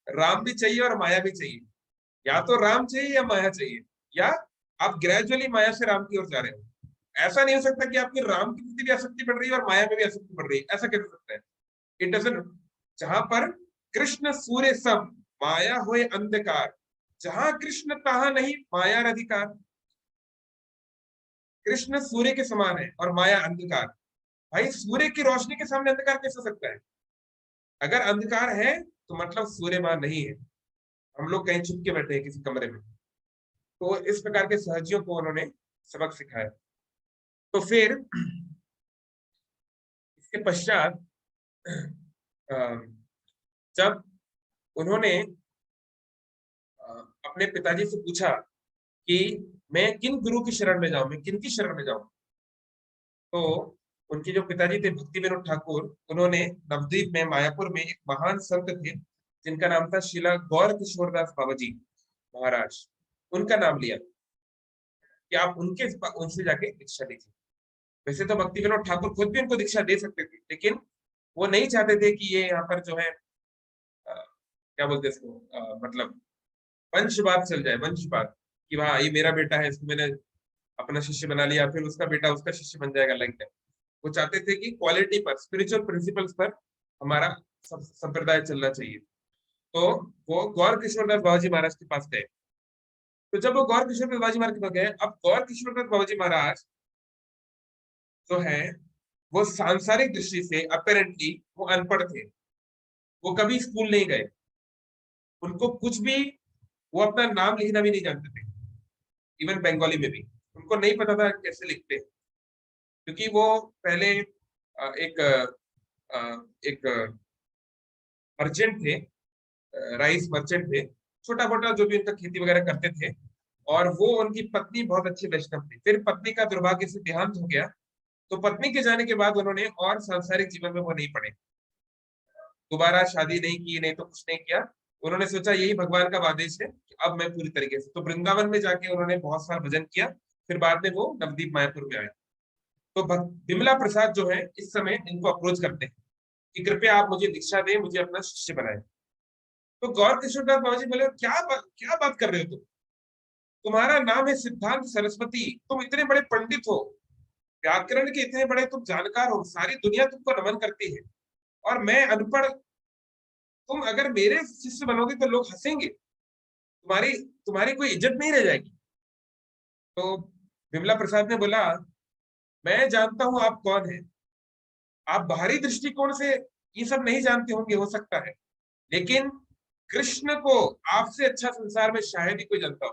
राम भी चाहिए और माया भी चाहिए, या तो राम चाहिए या माया चाहिए, या आप ग्रेजुअली माया से राम की ओर जा रहे हो। ऐसा नहीं हो सकता कि आपकी राम की प्रति भी आसक्ति बढ़ रही है और माया में भी आसक्ति बढ़ रही है, ऐसा कैसे सकता है? It doesn't. जहां पर कृष्ण सूर्य सम माया होए अंधकार, जहां कृष्ण तहां नहीं माया अधिकार। कृष्ण सूर्य के समान है और माया अंधकार। भाई सूर्य की रोशनी के सामने अंधकार कैसे हो सकता है? अगर अंधकार है तो मतलब सूर्य वहां नहीं है, हम लोग कहीं छुप के बैठे हैं किसी कमरे में। तो इस प्रकार के सहजियों को उन्होंने सबक सिखाया। तो फिर इसके पश्चात जब उन्होंने अपने पिताजी से पूछा कि मैं किन गुरु की शरण में जाऊं, मैं किन की शरण में जाऊं, तो उनके जो पिताजी थे भक्ति विनोद ठाकुर, उन्होंने नवद्वीप में मायापुर में एक महान संत थे जिनका नाम था शिला गौर किशोरदास बाबा जी महाराज। उनका नाम लिया कि आप उनसे जाके दीक्षा लीजिए। वैसे तो भक्ति विनोद ठाकुर खुद भी उनको दीक्षा दे सकते थे, लेकिन वो नहीं चाहते थे कि ये यहाँ पर जो है क्या बोलते हैं इसको, मतलब वंशवाद चल जाए, वंशवाद कि हाँ ये मेरा बेटा है, इसको मैंने अपना शिष्य बना लिया, फिर उसका बेटा उसका शिष्य बन जाएगा, लाइक दैट। वो चाहते थे कि क्वालिटी पर, स्पिरिचुअल प्रिंसिपल्स पर हमारा संप्रदाय चलना चाहिए। तो वो गौर किशोरदास बाबाजी महाराज के पास गए। तो जब वो गौर किशोरदास बाबाजी महाराज के पास गए, अब गौर किशोरदास बाबाजी महाराज जो है वो सांसारिक दृष्टि से अपेरेंटली वो अनपढ़ थे, वो कभी स्कूल नहीं गए, उनको कुछ भी, वो अपना नाम लिखना भी नहीं जानते थे, इवन बंगाली में भी उनको नहीं पता था कैसे लिखते हैं, क्योंकि वो पहले एक मर्चेंट थे, राइस मर्चेंट थे, छोटा मोटा जो भी उनका खेती वगैरह करते थे। और वो उनकी पत्नी बहुत अच्छी वैष्णव थी। फिर पत्नी का दुर्भाग्य से देहांत हो गया, तो पत्नी के जाने के बाद उन्होंने और सांसारिक जीवन में वो नहीं पड़े, दोबारा शादी नहीं की, नहीं तो कुछ नहीं किया। उन्होंने सोचा यही भगवान का आदेश है कि अब मैं पूरी तरीके से, तो वृंदावन में जाके उन्होंने बहुत सारा भजन किया। फिर बाद में वो नवदीप मायापुर में आए। तो विमला प्रसाद जो है इस समय इनको अप्रोच करते हैं कि कृपया आप मुझे दीक्षा दें, मुझे अपना शिष्य बनाए। तो गौर किशोरदास बाबा जी बोले, क्या बात कर रहे हो तुम, तुम्हारा नाम है सिद्धांत सरस्वती, तुम इतने बड़े पंडित हो, व्याकरण के इतने बड़े तुम जानकार हो, सारी दुनिया तुमको नमन करती है, और मैं अनपढ़, तुम अगर मेरे शिष्य बनोगे तो लोग हंसेंगे, तुम्हारी तुम्हारी कोई इज्जत नहीं रह जाएगी। तो विमला प्रसाद ने बोला, मैं जानता हूं आप कौन है, आप बाहरी दृष्टिकोण से ये सब नहीं जानते होंगे, हो सकता है, लेकिन कृष्ण को आपसे अच्छा संसार में शायद ही कोई जानता हो।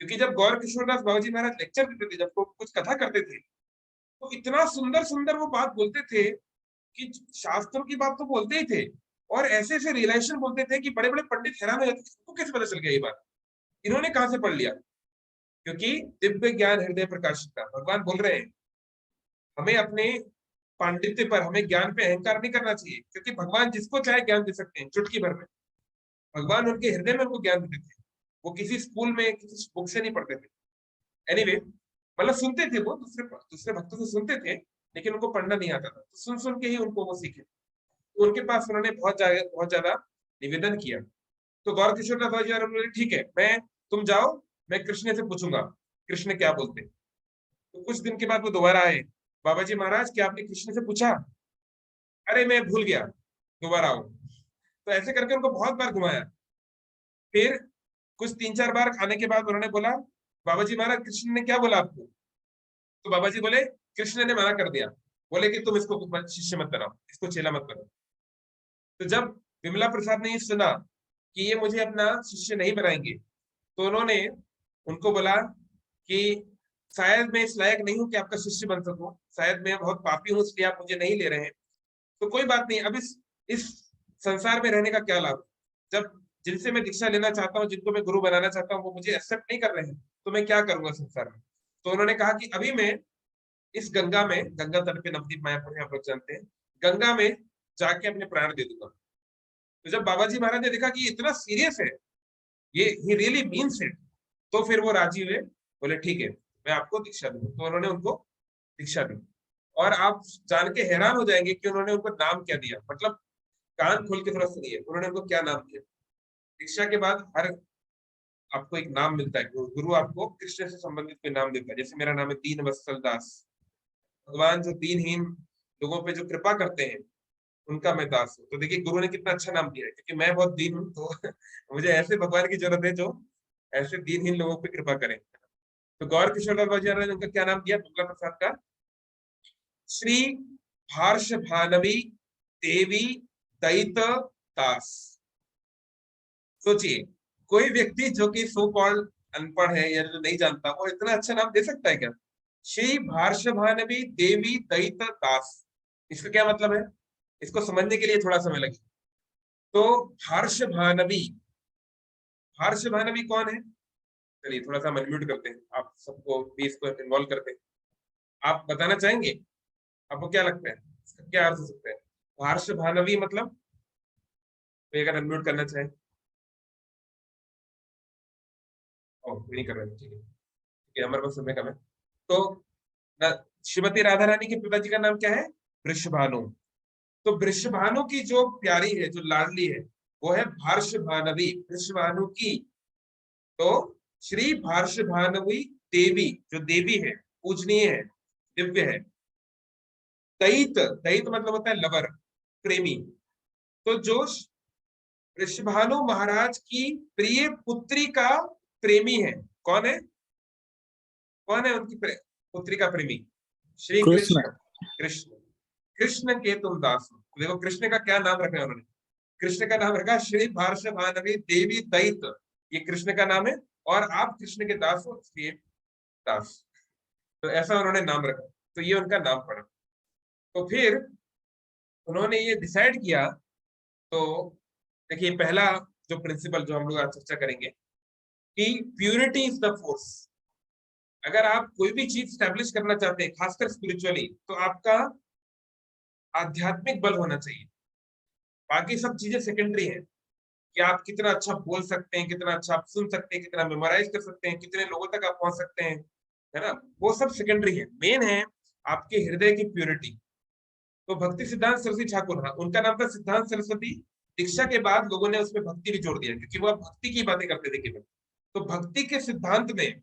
क्योंकि जब गौर किशोरदास बाबूजी महाराज लेक्चर देते थे, जब वो कुछ कथा करते थे, तो इतना सुंदर सुंदर वो बात बोलते थे कि शास्त्रों की बात तो बोलते ही थे, और ऐसे ऐसे रियलाइजेशन बोलते थे कि बड़े बड़े पंडित हैरान हो जाते थे, इसको कैसे पता चल गया ये बात, इन्होंने कहां से पढ़ लिया। क्योंकि दिव्य ज्ञान हृदय प्रकाशिता, भगवान बोल रहे हैं हमें अपने पांडित्य पर, हमें ज्ञान पे अहंकार नहीं करना चाहिए, क्योंकि भगवान जिसको चाहे ज्ञान दे सकते हैं चुटकी भर में। भगवान उनके हृदय में उनको ज्ञान देते थे, वो किसी स्कूल में किसी बुक से नहीं पढ़ते थे। एनीवे, मतलब सुनते थे, वो दूसरे दूसरे भक्तों से सुनते थे, लेकिन उनको पढ़ना नहीं आता था, तो सुन सुन के ही उनको वो सीखे। तो उनके पास उन्होंने बहुत ज्यादा निवेदन किया। तो गौर किशोरदास बाबा जी बोले, ठीक है, मैं, तुम जाओ, मैं कृष्ण से पूछूंगा कृष्ण क्या बोलते। तो कुछ दिन के बाद वो दोबारा आए, बाबा जी महाराज क्या आपने कृष्ण से पूछा? अरे मैं भूल गया, दोबारा आओ। तो ऐसे करके उनको बहुत बार घुमाया। फिर कुछ 3-4 बार खाने के बाद उन्होंने बोला, बाबा जी महाराज कृष्ण ने क्या बोला आपको? तो बाबा जी बोले, कृष्ण ने मना कर दिया, बोले कि तुम इसको शिष्य मत बनाओ, इसको चेला मत बनाओ। तो जब विमला प्रसाद ने ये सुना कि ये मुझे अपना शिष्य नहीं बनाएंगे, तो उन्होंने उनको बोला कि शायद मैं इस लायक नहीं हूं कि आपका शिष्य बन सकूं, शायद मैं बहुत पापी हूं, इसलिए आप मुझे नहीं ले रहे हैं। तो कोई बात नहीं, अब इस संसार में रहने का क्या लाभ, जब जिनसे मैं दीक्षा लेना चाहता हूँ, जिनको मैं गुरु बनाना चाहता हूँ, वो मुझे एक्सेप्ट नहीं कर रहे हैं, तो मैं क्या करूंगा संसार में। तो उन्होंने कहा कि अभी मैं इस गंगा में, गंगा तट पे नवदीप मायापुर है, आप लोग जानते हैं, गंगा में जाके अपने प्राण दे दूंगा। तो जब बाबा जी महाराज ने देखा कि इतना सीरियस है, ये ही रियली मीन्स इट, तो फिर वो राजी हुए, बोले ठीक है मैं आपको दीक्षा दूंगा। तो उन्होंने उनको दीक्षा दी। और आप जान के हैरान हो जाएंगे कि उन्होंने उनको नाम क्या दिया, मतलब कान खोल के थोड़ा सुनिए, उन्होंने उनको क्या नाम दिया। दीक्षा के बाद हर आपको एक नाम मिलता है, गुरु आपको कृष्ण से संबंधित कोई नाम देता है। जैसे मेरा नाम है दीन वत्सल दास, भगवान जो दीनहीन लोगों पे जो कृपा करते हैं उनका मैं दास हूँ। तो देखिए गुरु ने कितना अच्छा नाम दिया है, क्योंकि मैं बहुत दीन हूँ, तो मुझे ऐसे भगवान की जरूरत है जो ऐसे दीनहीन लोगों पे कृपा करें। तो गौर किशोरदास बाबा जी ने उनका क्या नाम दिया, विमला प्रसाद का, श्री हर्ष भानवी देवी दयित दास। सोचिए, कोई व्यक्ति जो कि सो कॉल्ड अनपढ़ है या जो नहीं जानता, वो इतना अच्छा नाम दे सकता है क्या? श्री हर्ष भानवी देवी दयित दास, इसका क्या मतलब है, इसको समझने के लिए थोड़ा समय लगेगा। तो हर्ष भानवी, हर्ष भानवी कौन है? चलिए थोड़ा सा अनम्यूट करते हैं, आप सबको भी इसको इन्वॉल्व करते हैं। आप बताना चाहेंगे, आपको क्या लगता है इसका क्या अर्थ हो सकता है? हर्ष भानवी मतलब, तो अगर अनम्यूट करना चाहे। कोई नहीं कर रहे, ठीक है, ठीक है, हमारे पास समय कम है। तो श्रीमती राधा रानी के पिताजी का नाम क्या है? वृषभानु। तो वृषभानु की जो प्यारी है, जो लाडली है, वो है भारषभानवी, वृषभानु की। तो श्री भारषभानवी देवी, जो देवी है, पूजनीय है, दिव्य है। दैत, दैत मतलब होता है लवर, प्रेमी। तो जो वृषभानु महाराज की प्रिय पुत्री का प्रेमी है, कौन है? कौन है उनकी पुत्री का प्रेमी? श्री कृष्ण। कृष्ण। कृष्ण, कृष्ण के तुम दास हो। देखो कृष्ण का क्या नाम रखा है उन्होंने, कृष्ण का नाम रखा श्री भारषभानवी देवी दैत, ये कृष्ण का नाम है, और आप कृष्ण के दास हो, इसलिए दास। तो ऐसा उन्होंने नाम रखा, तो ये उनका नाम पड़ा। तो फिर उन्होंने ये डिसाइड किया। तो देखिए पहला जो प्रिंसिपल जो हम लोग आज चर्चा करेंगे कि प्यूरिटी इज द फोर्स। अगर आप कोई भी चीज स्टैब्लिश करना चाहते हैं, खासकर स्पिरिचुअली, तो आपका आध्यात्मिक बल होना चाहिए। बाकी सब चीजें सेकेंडरी हैं, कि आप कितना अच्छा बोल सकते हैं, कितना अच्छा आप सुन सकते हैं, कितना मेमोराइज कर सकते हैं, कितने लोगों तक आप पहुंच सकते हैं, है ना, वो सब सेकेंडरी है। मेन है आपके हृदय की प्योरिटी। तो भक्ति सिद्धांत सरस्वती ठाकुर, हाँ उनका नाम था सिद्धांत सरस्वती। दीक्षा के बाद लोगों ने उसमें भक्ति भी जोड़ दिया, क्योंकि वो भक्ति की बातें करते थे केवल। तो भक्ति के सिद्धांत में,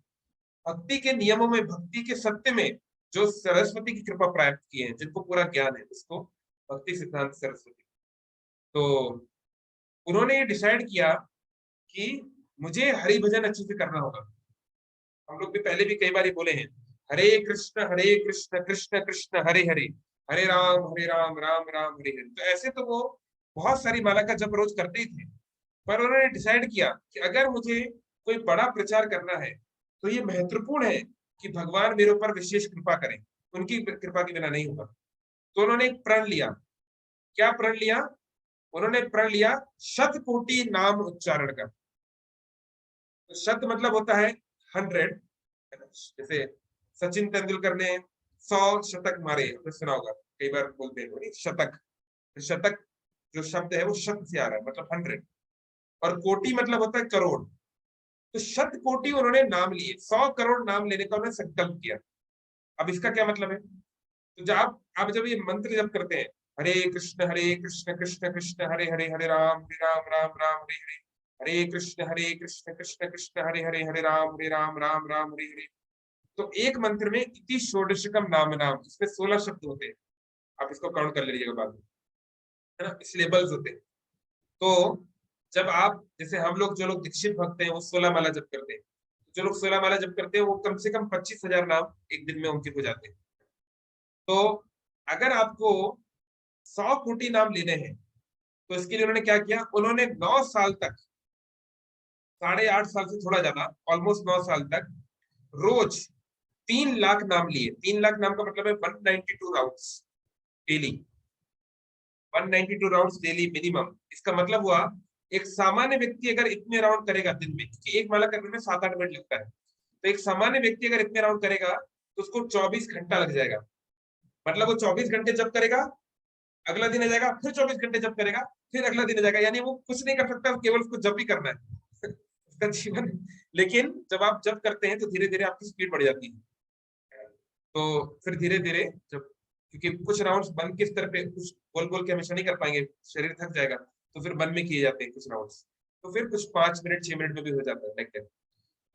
भक्ति के नियमों में, भक्ति के सत्य में जो सरस्वती की कृपा प्राप्त की है, जिनको पूरा ज्ञान है, उसको भक्ति सिद्धांत सरस्वती। तो उन्होंने ये डिसाइड किया कि मुझे हरि भजन अच्छे से करना होगा। हम लोग भी पहले भी कई बार ही बोले हैं, हरे कृष्ण कृष्ण कृष्ण हरे हरे, हरे राम राम राम हरे हरे। तो ऐसे तो वो बहुत सारी माला का जप रोज करते ही थे, पर उन्होंने डिसाइड किया कि अगर मुझे कोई बड़ा प्रचार करना है, तो ये महत्वपूर्ण है कि भगवान मेरे ऊपर विशेष कृपा करें, उनकी कृपा के बिना नहीं होगा। तो उन्होंने एक प्रण लिया। क्या प्रण लिया? उन्होंने प्रण लिया शतकोटि नाम उच्चारण का। तो शत मतलब होता है 100, जैसे सचिन तेंदुलकर ने 100 शतक मारे, आपने सुना होगा, कई बार बोलते हैं शतक। शतक जो शब्द है वो शब्द से आ रहा है, मतलब 100, और कोटि मतलब होता है करोड़। तो शत कोटि उन्होंने नाम लिए, 100 करोड़ नाम लेने का उन्होंने संकल्प किया। अब इसका क्या मतलब है? तो जब आप जब ये मंत्र जब करते हैं, हरे कृष्ण कृष्ण कृष्ण हरे हरे, हरे राम राम राम हरे हरे, हरे कृष्ण कृष्ण कृष्ण हरे हरे, हरे राम राम राम हरे हरे। तो एक मंत्र में इति षोडशकम नाम नाम, इसमें 16 शब्द होते हैं। आप इसको काउंट कर लीजिएगा बाद में, है ना, सिलेबल्स होते हैं। तो जब आप, जैसे हम लोग जो लोग दीक्षित भक्त हैं, वो 16 माला जप करते हैं। जो लोग 16 माला जप करते हैं, वो कम से कम 25,000 नाम एक दिन में उनके हो जाते हैं। तो अगर आपको 100 कोटि नाम लेने हैं, तो इसके लिए उन्होंने क्या किया? उन्होंने 9 साल तक, 8.5 साल से थोड़ा ज्यादा, ऑलमोस्ट 9 साल तक रोज 3 लाख नाम लिए। 3 लाख नाम का मतलब है 192 rounds daily, 192 rounds daily minimum. इसका मतलब हुआ एक सामान्य व्यक्ति अगर इतने राउंड करेगा दिन में, क्योंकि एक माला करने में 7-8 मिनट लगता है, तो एक सामान्य व्यक्ति अगर इतने राउंड करेगा तो उसको 24 घंटा लग जाएगा। मतलब वो 24 घंटे जब करेगा, अगला दिन आ जाएगा, फिर 24 घंटे जब करेगा, फिर अगला दिन आ जाएगा, यानी वो कुछ नहीं कर सकता, केवल उसको जब भी करना है उसका जीवन। लेकिन जब आप जब करते हैं तो धीरे धीरे आपकी स्पीड बढ़ जाती है। तो फिर धीरे धीरे जब, क्योंकि कुछ राउंड्स मन के स्तर पे, कुछ बोल बोल के हमेशा नहीं कर पाएंगे, शरीर थक जाएगा, तो फिर मन में किए जाते हैं कुछ राउंड्स। तो फिर कुछ 5 मिनट 6 मिनट में भी हो जाता है लाइक दैट।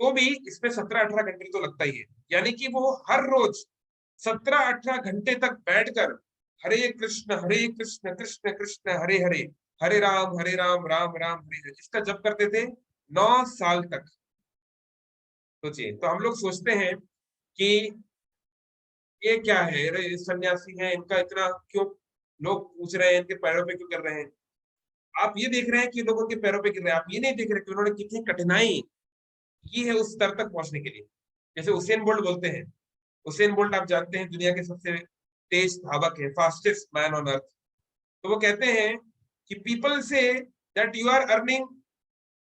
तो भी इसमें 17-18 घंटे तो लगता ही है, यानी कि वो हर रोज 17-18 घंटे तक बैठकर हरे कृष्ण कृष्ण कृष्ण हरे हरे, हरे राम राम राम हरे हरे, इसका जप करते थे 9 साल तक। सोचिए, तो हम लोग सोचते हैं कि ये क्या है, अरे सन्यासी है, इनका इतना क्यों लोग पूछ रहे हैं, इनके पैरों पे क्यों कर रहे हैं? आप ये देख रहे हैं कि लोगों के पैरों पे गिर रहे हैं, आप ये नहीं देख रहे कि उन्होंने कितनी कठिनाई की है उस स्तर तक पहुंचने के लिए। जैसे उसेन बोल्ट बोलते हैं, उसेन बोल्ट आप जानते हैं दुनिया के सबसे तेज धावक है, फास्टेस्ट मैन ऑन अर्थ। तो वो कहते हैं कि people say that you are earning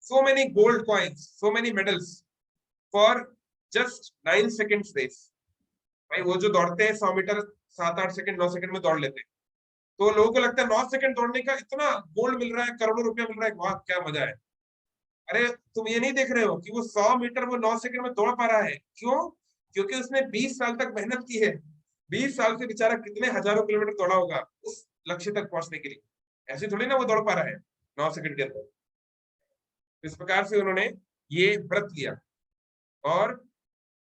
so many gold coins, so many medals for just 9 seconds race। भाई वो जो दौड़ते हैं 100 मीटर 7-8 सेकंड 9 सेकंड में दौड़ लेते हैं, तो लोगों को लगता है 9 सेकंड दौड़ने का इतना गोल्ड मिल रहा है, करोड़ों रुपया मिल रहा है, वाह क्या मजा है। अरे तुम ये नहीं देख रहे हो कि वो 100 मीटर वो 9 सेकंड में दौड़ पा रहा है? क्यों? क्योंकि उसने 20 साल तक मेहनत की है। 20 साल से बेचारा कितने हजारों किलोमीटर दौड़ा होगा उस लक्ष्य तक पहुंचने के लिए। ऐसे थोड़ी ना वो दौड़ पा रहा है 9 सेकंड के अंदर। इस प्रकार से उन्होंने ये व्रत लिया। और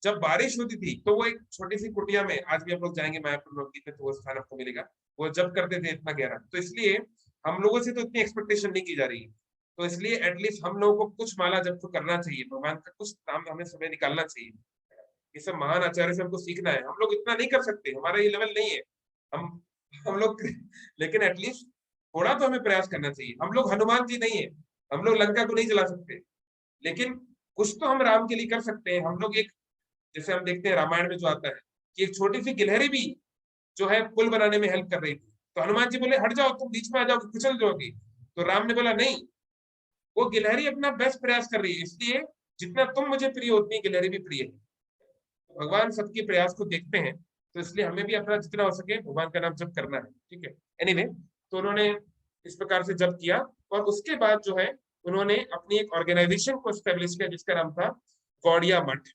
जब बारिश होती थी तो वो एक छोटी सी कुटिया में, आज भी हम लोग जाएंगे मायापुर नवद्वीप में तो वो स्थान आपको मिलेगा, वो जब करते थे इतना गहरा। तो इसलिए हम लोगों से तो इतनी एक्सपेक्टेशन नहीं की जा रही है, तो इसलिए एटलीस्ट हम लोगों को कुछ माला जब तो करना चाहिए, भगवान का कुछ काम हमें समय निकालना चाहिए। ये सब महान आचार्य से हमको सीखना है। हम लोग इतना नहीं कर सकते, हमारा ये लेवल नहीं है। हम लोग लेकिन एटलीस्ट थोड़ा तो हमें प्रयास करना चाहिए। हम लोग हनुमान जी नहीं है, हम लोग लंका को नहीं जला सकते, लेकिन कुछ तो हम राम के लिए कर सकते हैं। हम लोग एक, जैसे हम देखते हैं रामायण में जो आता है कि एक छोटी सी गिलहरी भी जो है पुल बनाने में हेल्प कर रही थी, तो हनुमान जी बोले हट जाओ, तुम बीच में आ जाओ, कुचल जाओगी। तो राम ने बोला नहीं, वो गिलहरी अपना बेस्ट प्रयास कर रही है, इसलिए जितना तुम मुझे प्रिय उतनी गिलहरी भी प्रिय है। भगवान सबके प्रयास को देखते हैं, तो इसलिए हमें भी अपना जितना हो सके भगवान का नाम जप करना है। ठीक है, एनीवे, तो उन्होंने इस प्रकार से जप किया और उसके बाद जो है उन्होंने अपनी एक ऑर्गेनाइजेशन को स्टेब्लिश किया जिसका नाम था गौड़िया मठ।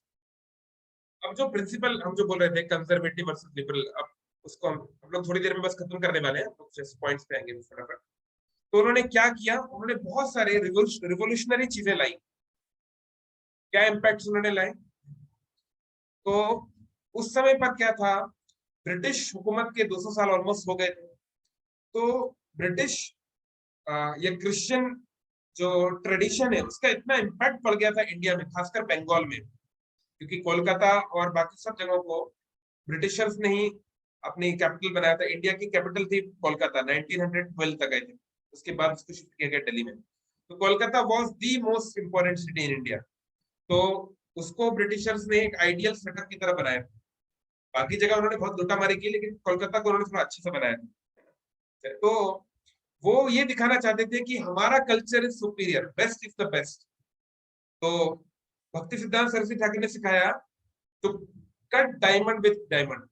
अब जो प्रिंसिपल हम जो बोल रहे थे कंजर्वेटिव वर्सेस लिबरल, अब उसको हम लोग थोड़ी देर में बस खत्म करने वाले हैं, कुछ पॉइंट्स पे आएंगे फटाफट। तो उन्होंने क्या किया, उन्होंने बहुत सारे रिवोल्यूशनरी चीजें लाई। क्या इम्पैक्ट उन्होंने लाए? तो उस समय पर क्या था, ब्रिटिश हुकूमत के 200 साल ऑलमोस्ट हो गए थे। तो ब्रिटिश ये क्रिश्चियन जो ट्रेडिशन है उसका इतना इम्पैक्ट पड़ गया था इंडिया में, खासकर बंगाल में, क्योंकि कोलकाता और बाकी सब जगहों को ब्रिटिशर्स ने ही अपनी कैपिटल बनाया था। इंडिया की कैपिटल थी कोलकाता, 1912 तक आई थी, उसके बाद उसको शिफ्ट किया गया दिल्ली में। तो Kolkata was the most important city in India. तो उसको ब्रिटिशर्स ने एक आइडियल सेटअप की तरह बनाया। बाकी जगह उन्होंने बहुत लूटामारी की, लेकिन कोलकाता को उन्होंने थोड़ा अच्छे से बनाया था। तो वो ये दिखाना चाहते थे कि हमारा culture is superior, best is the best. तो भक्ति सिद्धांत सरस्वती ठाकुर ने सिखाया तो कट डायमंड विथ डायमंड,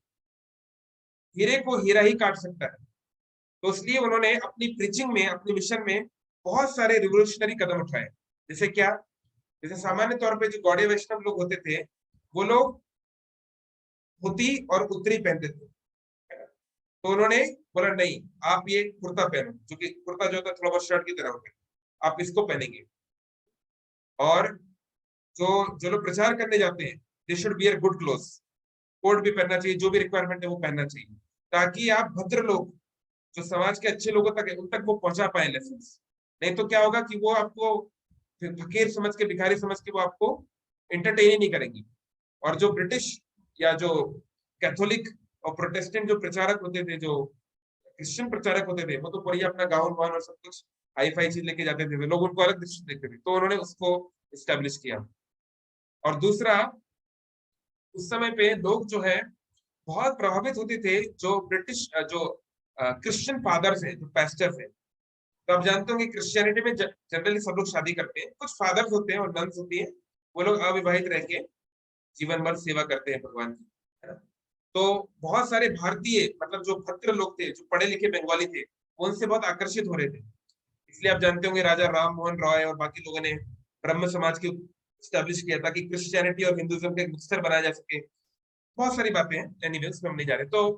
हीरे को हीरा ही काट सकता है। तो इसलिए उन्होंने अपनी प्रीचिंग में, अपने मिशन में बहुत सारे रिवोल्यूशनरी कदम उठाए। जैसे क्या, जैसे सामान्य तौर पे जो गौड़ीय वैष्णव लोग होते थे वो लोग धोती और उत्तरी पहनते थे। तो उन्होंने बोला नहीं, आप ये कुर्ता पहनो, जो कि कुर्ता जो होता है थोड़ा बहुत शर्ट की तरह होता है, आप इसको पहनेंगे। और जो लोग प्रचार करने जाते हैं they should wear good clothes, coat भी पहनना चाहिए, जो भी रिक्वायरमेंट है वो पहनना चाहिए, ताकि आप भद्र लोग जो समाज के अच्छे लोगों तक है उन तक वो पहुंचा पाए लेसन्स। नहीं तो क्या होगा कि वो आपको फकीर समझ के, भिखारी समझ के वो आपको एंटरटेन ही नहीं करेंगी। और जो ब्रिटिश या जो कैथोलिक और प्रोटेस्टेंट जो प्रचारक होते थे, जो क्रिश्चियन प्रचारक होते थे, वो तो बढ़िया अपना गाउन वाउन और सब कुछ हाई फाई चीज लेके जाते थे, लोग उनको अलग दृष्टि देखते थे। तो उन्होंने उसको स्टैब्लिश किया। और दूसरा, उस समय पे लोग जो है बहुत प्रभावित होते थे, जो ब्रिटिश जो क्रिश्चियन फादर्स हैं, जो पास्टर्स हैं। तो आप जानते होंगे क्रिश्चियनिटी में जनरली सब लोग शादी करते हैं, कुछ फादर्स होते हैं और नन्स होती हैं, वो लोग अविवाहित रह के जीवन भर सेवा करते हैं भगवान की, है ना। तो बहुत सारे भारतीय, मतलब जो भद्र लोग थे, जो पढ़े लिखे बंगाली थे, वो उनसे बहुत आकर्षित हो रहे थे। इसलिए आप जानते होंगे राजा राम मोहन रॉय और बाकी लोगों ने ब्रह्म समाज की स्टैब्लिश किया ताकि क्रिश्चियनिटी और हिंदुइज्म का एक मिक्सचर बनाया जा सके। बहुत सारी बातें हैं, एनीवे उसमें हम नहीं जा रहे। तो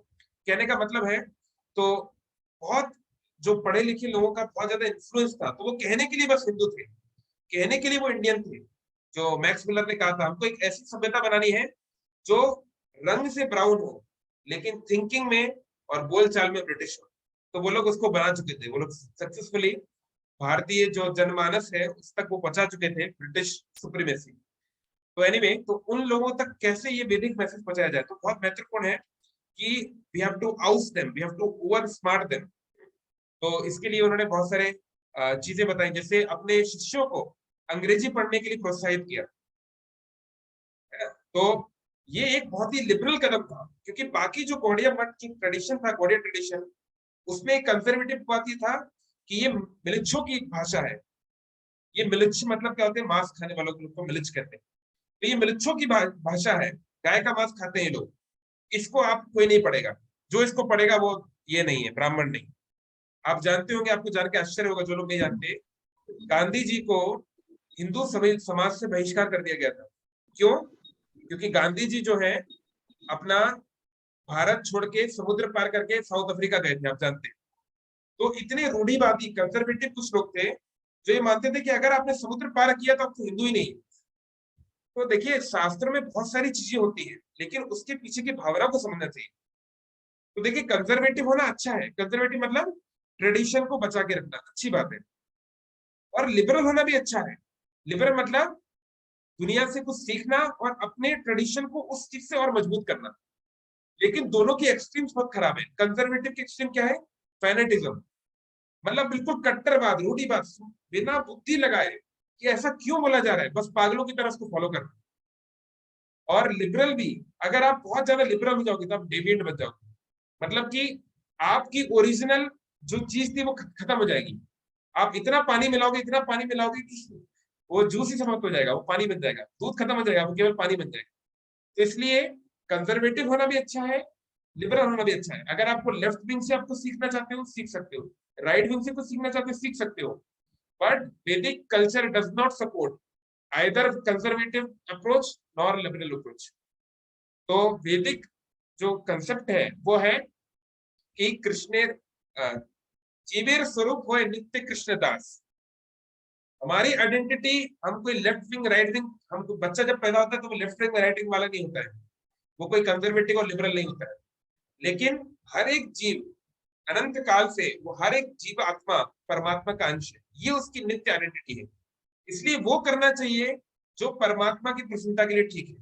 कहने का मतलब है, तो बहुत जो पढ़े लिखे लोगों का बहुत ज्यादा इन्फ्लुएंस था, तो वो कहने के लिए बस हिंदू थे, कहने के लिए वो इंडियन थे। जो मैक्स मिलर ने कहा था, हमको एक ऐसी सभ्यता बनानी है जो रंग से ब्राउन हो लेकिन थिंकिंग में और बोलचाल में ब्रिटिश हो। तो वो लोग उसको बना चुके थे, वो लोग सक्सेसफुली भारतीय जो जनमानस है उस तक वो पहुंचा चुके थे ब्रिटिश सुप्रीमेसी। तो एनीवे, तो उन लोगों तक कैसे ये वैदिक मैसेज पहुंचाया जाए, तो बहुत महत्वपूर्ण है कि we have to out them, we have to over smart them. तो इसके लिए उन्होंने बहुत सारे चीजें बताई, जैसे अपने शिष्यों को अंग्रेजी पढ़ने के लिए प्रोत्साहित किया। तो ये एक बहुत ही लिबरल कदम था, क्योंकि बाकी जो गौड़िया मठ की ट्रेडिशन था, गौड़िया ट्रेडिशन, उसमें एक कंजर्वेटिव बात ये था कि ये मिलिच्छों की भाषा है। ये मिलिच्छ मतलब क्या होते हैं, मांस खाने वालों को मिलिच्छ कहते हैं। तो ये मिलिच्छों की भाषा है, गाय का मांस खाते हैं लोग, इसको आप कोई नहीं पढ़ेगा, जो इसको पढ़ेगा वो ये नहीं है, ब्राह्मण नहीं। आप जानते होंगे, आपको जान के आश्चर्य होगा जो लोग नहीं जानते, गांधी जी को हिंदू समाज से बहिष्कार कर दिया गया था। क्यों? क्योंकि गांधी जी जो है अपना भारत छोड़ के समुद्र पार करके साउथ अफ्रीका गए थे, आप जानते हैं। तो इतने रूढ़िवादी कंजर्वेटिव कुछ लोग थे जो ये मानते थे कि अगर आपने समुद्र पार किया तो आप तो हिंदू ही नहीं। तो देखिए, शास्त्र में बहुत सारी चीजें होती है, लेकिन उसके पीछे की भावना को समझना चाहिए। तो देखिए, कंजर्वेटिव होना अच्छा है। कंजर्वेटिव मतलब ट्रेडिशन को बचा के रखना, अच्छी बात है। और लिबरल होना भी अच्छा है। लिबरल मतलब दुनिया से कुछ सीखना और अपने ट्रेडिशन को उस चीज से और मजबूत करना। लेकिन दोनों की एक्सट्रीम्स बहुत खराब है। कंजर्वेटिव की एक्सट्रीम क्या है? फैनेटिज्म, मतलब बिल्कुल कट्टरवाद, रूढ़िवाद, बिना बुद्धि लगाए कि ऐसा क्यों बोला जा रहा है, बस पागलों की तरह उसको फॉलो करना। और लिबरल भी, अगर आप बहुत ज्यादा लिबरल हो जाओगे तो आप डेविएट बन जाओगे, मतलब कि आपकी ओरिजिनल जो चीज थी वो खत्म हो जाएगी। आप इतना पानी मिलाओगे, इतना पानी मिलाओगे कि वो जूस ही समाप्त हो जाएगा, वो पानी बन जाएगा, दूध खत्म हो जाएगा, वो केवल पानी बन जाएगा। तो इसलिए कंजर्वेटिव होना भी अच्छा है, लिबरल होना भी अच्छा है। अगर आपको लेफ्ट विंग से आपको सीखना चाहते हो, सीख सकते हो। राइट विंग से कुछ सीखना चाहते हो, सीख सकते हो। बट वैदिक culture does not support either conservative approach nor liberal approach. तो वैदिक जो कंसेप्ट है वो है कि कृष्ण जीवेर स्वरूप हो नित्य कृष्णदास। हमारी आइडेंटिटी, हम कोई लेफ्ट विंग राइट विंग, हमको बच्चा जब पैदा होता है तो वो लेफ्ट विंग राइट विंग वाला नहीं होता है, वो कोई कंजर्वेटिव और लिबरल नहीं होता है। लेकिन हर एक जीव अनंत काल से, वो हर एक जीव आत्मा परमात्मा का अंश है, ये उसकी नित्य आइडेंटिटी है। इसलिए वो करना चाहिए जो परमात्मा की प्रसन्नता के लिए ठीक है,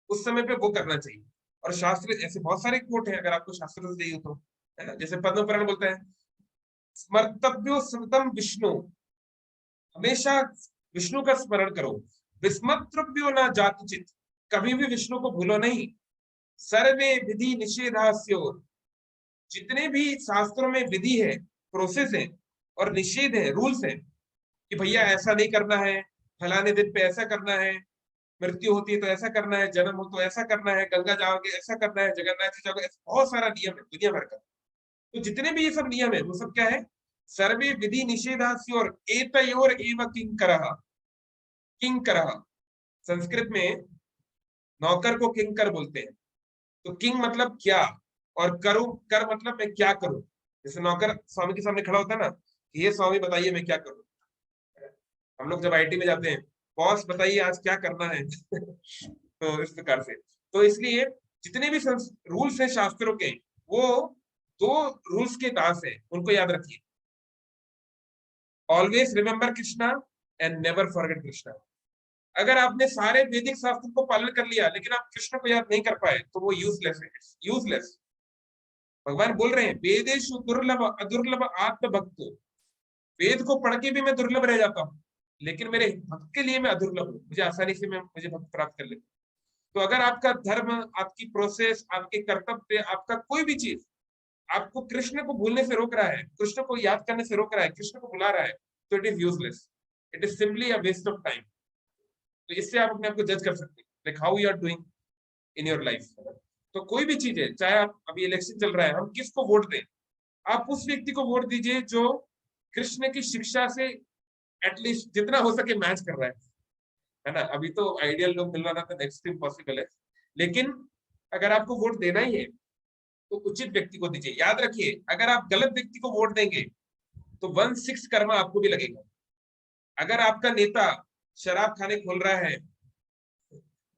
उस समय पे वो करना चाहिए। और शास्त्र ऐसे बहुत सारे कोट हैं, अगर आपको शास्त्र से चाहिए तो, है ना। जैसे पद्म पुराण बोलता है, स्मर्तव्यो सततम विष्णु, हमेशा विष्णु का स्मरण करो। विस्मर्तव्यो ना जातुचित, कभी भी विष्णु को भूलो नहीं। सर्वे विधि निषेधास्योर, जितने भी शास्त्रों में विधि है, प्रोसेस है, और निषेध है, रूल्स है कि भैया ऐसा नहीं करना है, फलाने दिन पे ऐसा करना है, मृत्यु होती है तो ऐसा करना है, जन्म हो तो ऐसा करना है, गंगा जाओगे ऐसा करना है, जगन्नाथ जी जाओगे, बहुत सारा नियम है दुनिया भर का। तो जितने भी ये सब नियम है वो सब क्या है? सर्वे विधि निषेधास्योर एतयोर एव किंकरः। किंकरः संस्कृत में नौकर को किंकर बोलते हैं। तो किंग मतलब क्या, और करूं, कर मतलब मैं क्या करूं। जैसे नौकर स्वामी के सामने खड़ा होता है ना कि ये स्वामी बताइए मैं क्या करूं। हम लोग जब आईटी में जाते हैं, बॉस बताइए आज क्या करना है तो इस प्रकार से। तो इसलिए जितने भी रूल्स हैं शास्त्रों के, वो दो रूल्स के दास है, उनको याद रखिए। Always remember Krishna and never forget Krishna. अगर आपने सारे वैदिक शास्त्रों को पालन कर लिया लेकिन आप कृष्ण को याद नहीं कर पाए तो वो यूजलेस है, यूजलेस। भगवान बोल रहे हैं, वेदेषु दुर्लभ अदुर्लभ आत्म भक्तो, वेद को पढ़ के भी मैं दुर्लभ रह जाता हूँ, लेकिन मेरे भक्त के लिए मैं अदुर्लभ हूँ, मुझे आसानी से मुझे भक्त प्राप्त कर लेता। तो अगर आपका धर्म, आपकी प्रोसेस, आपके कर्तव्य, आपका कोई भी चीज आपको कृष्ण को भूलने से रोक रहा है, कृष्ण को याद करने से रोक रहा है, कृष्ण को भुला रहा है, तो it is useless, it is simply a waste of time. तो इससे आप अपने आप को जज कर सकते हैं, like how you are doing in your life. तो कोई भी चीज है, चाहे आप, अभी इलेक्शन चल रहा है, हम किसको वोट दें, आप उस व्यक्ति को वोट दीजिए जो कृष्ण की शिक्षा से एटलीस्ट जितना हो सके मैच कर रहा है ना। अभी तो आइडियल लोग मिलना ना तो नेक्स्ट इम्पॉसिबल है, लेकिन अगर आपको वोट देना ही है तो उचित व्यक्ति को दीजिए। याद रखिए, अगर आप गलत व्यक्ति को वोट देंगे तो 1/6 कर्मा आपको भी लगेगा। अगर आपका नेता शराब खाने खोल रहा है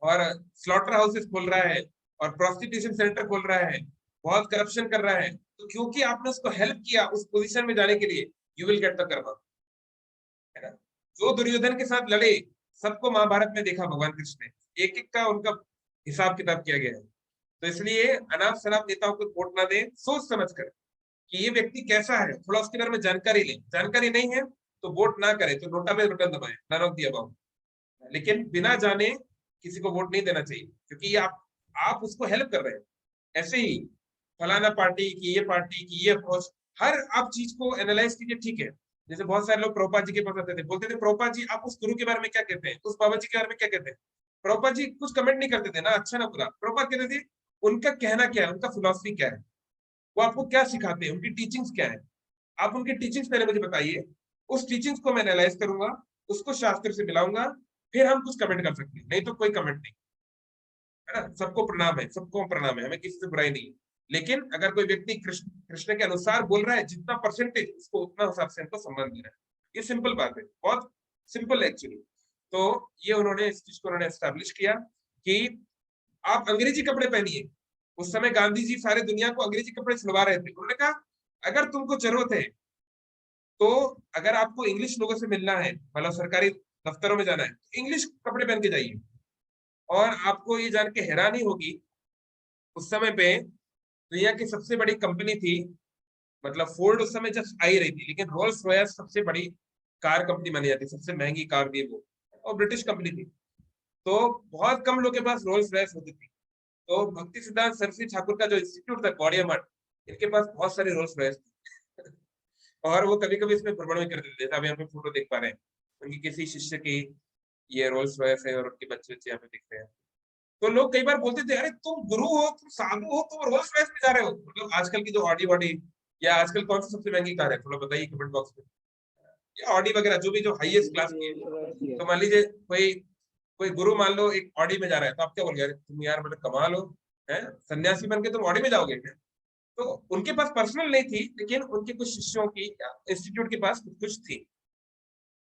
और स्लॉटर हाउसेस खोल रहा है और प्रोस्टिट्यूशन सेंटर खोल रहा है, बहुत करप्शन कर रहा है, तो क्योंकि आपने उसको हेल्प किया उस पोजीशन में जाने के लिए, you will get the Karma, है ना। जो दुर्योधन के साथ लड़े, सबको महाभारत में देखा भगवान कृष्ण ने, एक एक का उनका हिसाब किताब किया गया है। तो इसलिए अनाप शनाप नेताओं को वोट ना दें, सोच समझ कर कि ये व्यक्ति कैसा है, थोड़ा उसके बारे में जानकारी लें। जानकारी नहीं है तो वोट ना करें, तो नोटा में बटन दबाएं, नन ऑफ द अबव। लेकिन बिना जाने किसी को वोट नहीं देना चाहिए, क्योंकि आप उसको हेल्प कर रहे हैं। ऐसे ही फलाना पार्टी की, ये पार्टी की, ये अप्रोच, हर आप चीज को एनालाइज कीजिए, ठीक है। जैसे बहुत सारे लोग प्रभुपाद जी के पास आते थे, बोलते थे प्रभुपाद जी आप उस गुरु के बारे में क्या कहते हैं, उस बाबा जी के बारे में क्या कहते हैं। प्रभुपाद जी कुछ कमेंट नहीं करते थे ना, अच्छा ना बुरा। प्रभुपाद कहते थे उनका कहना क्या है, उनका फिलॉसफी क्या है, वो आपको क्या सिखाते हैं, उनकी टीचिंग्स क्या है, आप उनकी टीचिंग्स पहले मुझे बताइए, उस टीचिंग्स को मैं एनालाइज करूंगा, उसको शास्त्र से मिलाऊंगा, फिर हम कुछ कमेंट कर सकते हैं, नहीं तो कोई कमेंट नहीं, है ना। सबको प्रणाम है, सबको प्रणाम है, हमें किसी से बुराई नहीं है। लेकिन अगर कोई व्यक्ति कृष्ण कृष्ण के अनुसार बोल रहा है, जितना परसेंटेज उसको उतना हिसाब से हमको सम्मान देना है। ये सिंपल बात है, बहुत सिंपल एक्चुअली। तो ये उन्होंने इस चीज को उन्होंने एस्टैब्लिश किया कि आप अंग्रेजी कपड़े पहनिए। उस समय गांधी जी सारे दुनिया को अंग्रेजी कपड़े सिलवा रहे थे। उन्होंने कहा अगर तुमको जरूरत है तो अगर आपको इंग्लिश लोगों से मिलना है, मतलब सरकारी दफ्तरों में जाना है, तो इंग्लिश कपड़े पहन के जाइए। और आपको ये जान के हैरानी होगी, उस समय पे दुनिया की सबसे बड़ी कंपनी थी, मतलब फोर्ड उस समय जस्ट आई रही थी, लेकिन रोल्स रॉयस सबसे बड़ी कार कंपनी मानी जाती है, सबसे महंगी कार भी वो, और ब्रिटिश कंपनी थी। तो बहुत कम लोग के पास रोल्स रॉयस होती थी। तो भक्ति सिद्धांत सरस्वती ठाकुर का जो इंस्टीट्यूट था गौड़िया मठ, इनके पास बहुत सारे रोल्स रॉयस थे। और वो कभी कभी इसमें भ्रमण भी करते थे, जैसे आप यहाँ पे फोटो देख पा रहे हैं, उनकी किसी शिष्य की ये रोल्स रॉयस है और उनके बच्चे बच्चे यहाँ पे दिख रहे हैं। तो लोग कई बार बोलते थे, अरे तुम गुरु हो, तुम साधु हो, तुम रोल्स रॉयस में जा रहे हो। मतलब आजकल की जो ऑडी वॉडी, या आजकल कौन सी सबसे महंगी कार है, थोड़ा बताइए कमेंट बॉक्स में। या ऑडी वगैरह जो भी जो हाईएस्ट क्लास की है। तो मान लीजिए कोई कोई गुरु मान लो एक ऑडी में जा रहा है, तो आप क्या बोलोगे, तुम यार मतलब कमाल हो, है सन्यासी बन के तुम ऑडी में जाओगे। तो उनके पास पर्सनल नहीं थी, लेकिन उनके कुछ शिष्यों की इंस्टीट्यूट के पास कुछ थी।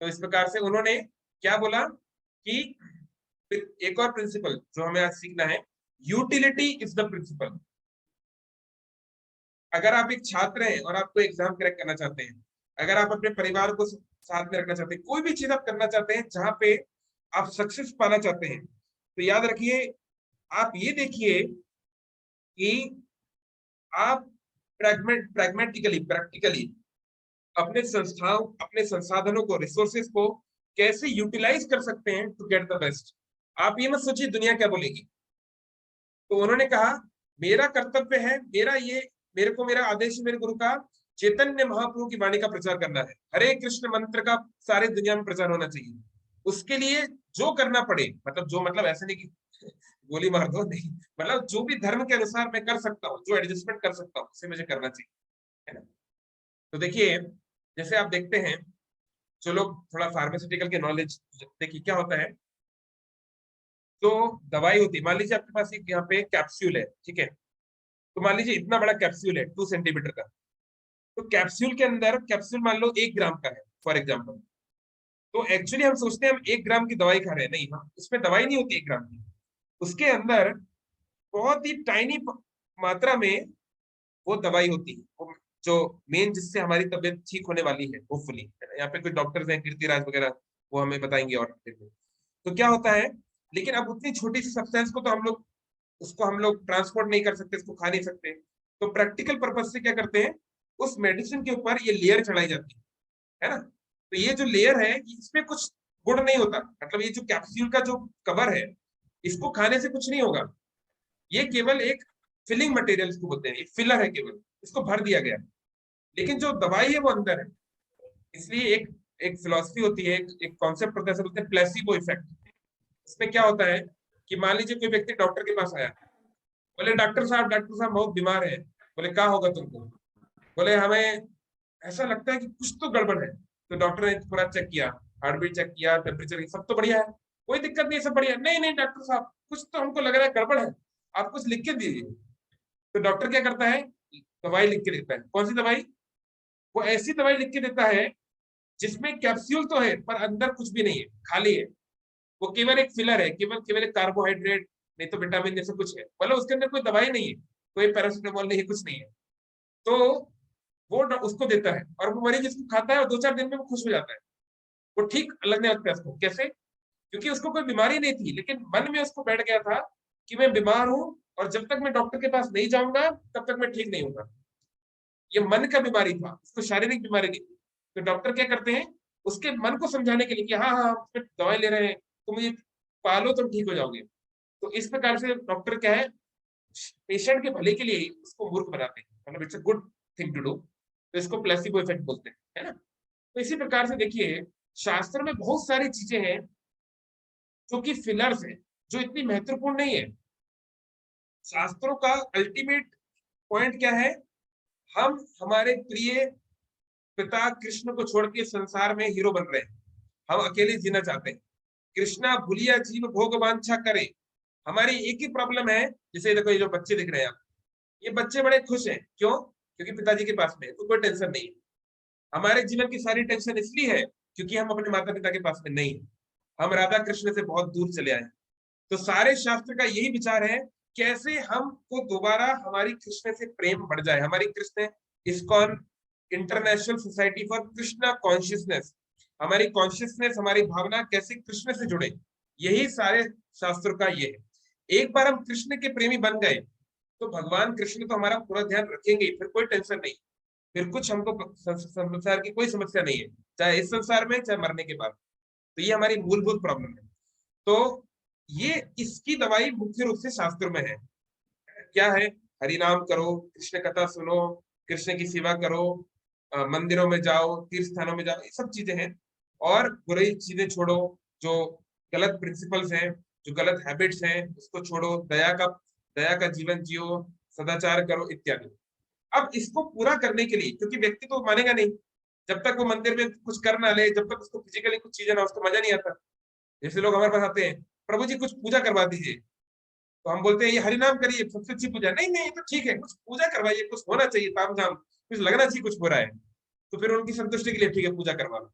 तो इस प्रकार से उन्होंने क्या बोला कि एक और प्रिंसिपल जो हमें आज सीखना है, यूटिलिटी इज द प्रिंसिपल। अगर आप एक छात्र हैं और आपको एग्जाम क्रैक करना चाहते हैं, अगर आप अपने परिवार को साथ में रखना चाहते हैं, कोई भी चीज आप करना चाहते हैं जहां पे आप सक्सेस पाना चाहते हैं, तो याद रखिए, आप ये देखिए कि आप प्रैक्टिकली अपने संस्थाओं, अपने संसाधनों को, रिसोर्सेज को कैसे यूटिलाइज कर सकते हैं टू गेट द बेस्ट। आप ये मत सोचिए दुनिया क्या बोलेगी। तो उन्होंने कहा मेरा कर्तव्य है, मेरे को मेरा आदेश है मेरे गुरु का, चैतन्य महाप्रभु की वाणी का प्रचार करना है। हरे कृष्ण मंत्र का सारे दुनिया में प्रचार होना चाहिए। उसके लिए जो करना पड़े, मतलब जो, मतलब ऐसे नहीं कि गोली मार दो, नहीं, मतलब जो भी धर्म के अनुसार मैं कर सकता हूँ, जो एडजस्टमेंट कर सकता हूँ, उसे मुझे करना चाहिए, है ना। तो देखिए, जैसे आप देखते हैं, जो लोग थोड़ा फार्मास्यूटिकल के नॉलेज, देखिए क्या होता है, तो दवाई होती है, मान लीजिए आपके पास एक यहाँ पे कैप्सूल है, ठीक है। तो मान लीजिए इतना बड़ा कैप्सूल है 2 सेंटीमीटर का। तो कैप्सूल के अंदर, कैप्सूल मान लो 1 ग्राम का है फॉर एग्जाम्पल। तो एक्चुअली हम सोचते हैं हम 1 ग्राम की दवाई खा रहे हैं, नहीं, हम उसमें दवाई नहीं होती 1 ग्राम की। उसके अंदर बहुत ही टाइनी मात्रा में वो दवाई होती है, वो जो मेन जिससे हमारी तबीयत ठीक होने वाली है होपफुली। यहाँ पे कुछ डॉक्टर्स हैं, कीर्तिराज वगैरह, वो हमें बताएंगे और तो क्या होता है। लेकिन अब उतनी छोटी सी सब्सटेंस को तो हम लोग ट्रांसपोर्ट नहीं कर सकते, इसको खा नहीं सकते। तो प्रैक्टिकल पर्पज से क्या करते हैं, उस मेडिसिन के ऊपर ये लेयर चढ़ाई जाती है ना। तो ये जो लेयर है, इसमें कुछ गुण नहीं होता, मतलब ये जो कैप्सूल का जो कवर है, इसको खाने से कुछ नहीं होगा। ये केवल एक फिलिंग मटेरियल इसको बोलते हैं, फिलर है केवल, इसको भर दिया गया। लेकिन जो दवाई है वो अंदर है। इसलिए एक एक फिलॉसफी होती है, एक कॉन्सेप्ट होता है, बोलते हैं प्लेसिबो इफेक्ट। इसमें क्या होता है कि मान लीजिए कोई व्यक्ति डॉक्टर के पास आया, बोले डॉक्टर साहब बहुत बीमार है। बोले क्या होगा तुमको? बोले हमें ऐसा लगता है कि कुछ तो गड़बड़ है। तो डॉक्टर ने पूरा चेक किया, हार्ट बीट चेक किया, टेम्परेचर, सब तो बढ़िया है, कोई दिक्कत नहीं, सब बढ़िया। नहीं नहीं डॉक्टर साहब, कुछ तो हमको लग रहा है गड़बड़ है, आप कुछ लिख के दीजिए। तो डॉक्टर क्या करता है, दवाई लिख के देता है। कौन सी दवाई? वो ऐसी दवाई लिख के देता है जिसमें कैप्सूल तो है पर अंदर कुछ भी नहीं है, खाली है। वो केवल एक फिलर है, केवल एक कार्बोहाइड्रेट, नहीं तो विटामिन जैसे कुछ है, मतलब उसके अंदर कोई दवाई नहीं है, कोई पैरासिटामोल नहीं है, कुछ नहीं है। तो वो उसको देता है और वो मरीज इसको खाता है और 2-4 दिन में वो खुश हो जाता है, वो ठीक लगने लगता है उसको। कैसे? क्योंकि उसको कोई बीमारी नहीं थी, लेकिन मन में उसको बैठ गया था कि मैं बीमार हूं और जब तक मैं डॉक्टर के पास नहीं जाऊंगा तब तक मैं ठीक नहीं होगा। ये मन का बीमारी था, उसको शारीरिक बीमारी नहीं थी। तो डॉक्टर क्या करते हैं, उसके मन को समझाने के लिए कि हाँ हाँ हम दवाई ले रहे हैं, तुम ये पालो तुम ठीक हो जाओगे। तो इस प्रकार से डॉक्टर क्या है, पेशेंट के भले के लिए उसको मूर्ख बनाते हैं, मतलब it's a good thing to do. तो इसको प्लेसिबो इफेक्ट बोलते हैं, है ना। तो इसी प्रकार से देखिए, शास्त्र में बहुत सारी चीजें हैं जो कि फिलर्स है, जो इतनी महत्वपूर्ण नहीं है। शास्त्रों का अल्टीमेट पॉइंट क्या है, हम हमारे प्रिय पिता कृष्ण को छोड़ के संसार में हीरो बन रहे हैं। हम अकेले जीना चाहते हैं। कृष्णा भूलिया जीव भोग वांछा करे। हमारी एक ही प्रॉब्लम है, जैसे देखो ये जो बच्चे दिख रहे हैं आप, ये बच्चे बड़े खुश हैं, क्यों? क्योंकि पिताजी के पास में है, तो कोई टेंशन नहीं है। हमारे जीवन की सारी टेंशन इसलिए है क्योंकि हम अपने माता पिता के पास में नहीं है, हम राधा कृष्ण से बहुत दूर चले आए। तो सारे शास्त्र का यही विचार है, कैसे हमको दोबारा हमारी कृष्ण से प्रेम बढ़ जाए। हमारी Krishna ISKCON international society for Krishna consciousness, हमारी कॉन्शियसनेस, हमारी भावना कैसे कृष्ण से जुड़े, यही सारे शास्त्रों का ये है। एक बार हम कृष्ण के प्रेमी बन गए तो भगवान कृष्ण तो हमारा पूरा ध्यान रखेंगे, फिर कोई टेंशन नहीं, फिर कुछ हमको संसार की कोई समस्या नहीं है, चाहे इस संसार में चाहे मरने के बाद। तो ये हमारी मूलभूत प्रॉब्लम है। तो ये इसकी दवाई मुख्य रूप से शास्त्र में है। क्या है? हरि नाम करो, कृष्ण कथा सुनो, कृष्ण की सेवा करो, मंदिरों में जाओ, तीर्थ स्थानों में जाओ, ये सब चीजें हैं। और बुरी चीजें छोड़ो, जो गलत प्रिंसिपल्स हैं, जो गलत हैबिट्स हैं, उसको छोड़ो, दया का जीवन जियो, सदाचार करो इत्यादि। अब इसको पूरा करने के लिए, क्योंकि व्यक्ति तो मानेगा नहीं जब तक वो मंदिर में कुछ कर ना ले, जब तक उसको फिजिकली कुछ चीजें ना, उसको मजा नहीं आता। जैसे लोग हमारे पास आते हैं, प्रभु जी कुछ पूजा करवा दीजिए, तो हम बोलते हैं ये हरिनाम करिए, सबसे अच्छी पूजा। नहीं नहीं, ये तो ठीक है, कुछ पूजा करवाइए, कुछ होना चाहिए, ताम झाम कुछ लगना चाहिए, कुछ हो रहा है। तो फिर उनकी संतुष्टि के लिए ठीक है, पूजा करवा लो।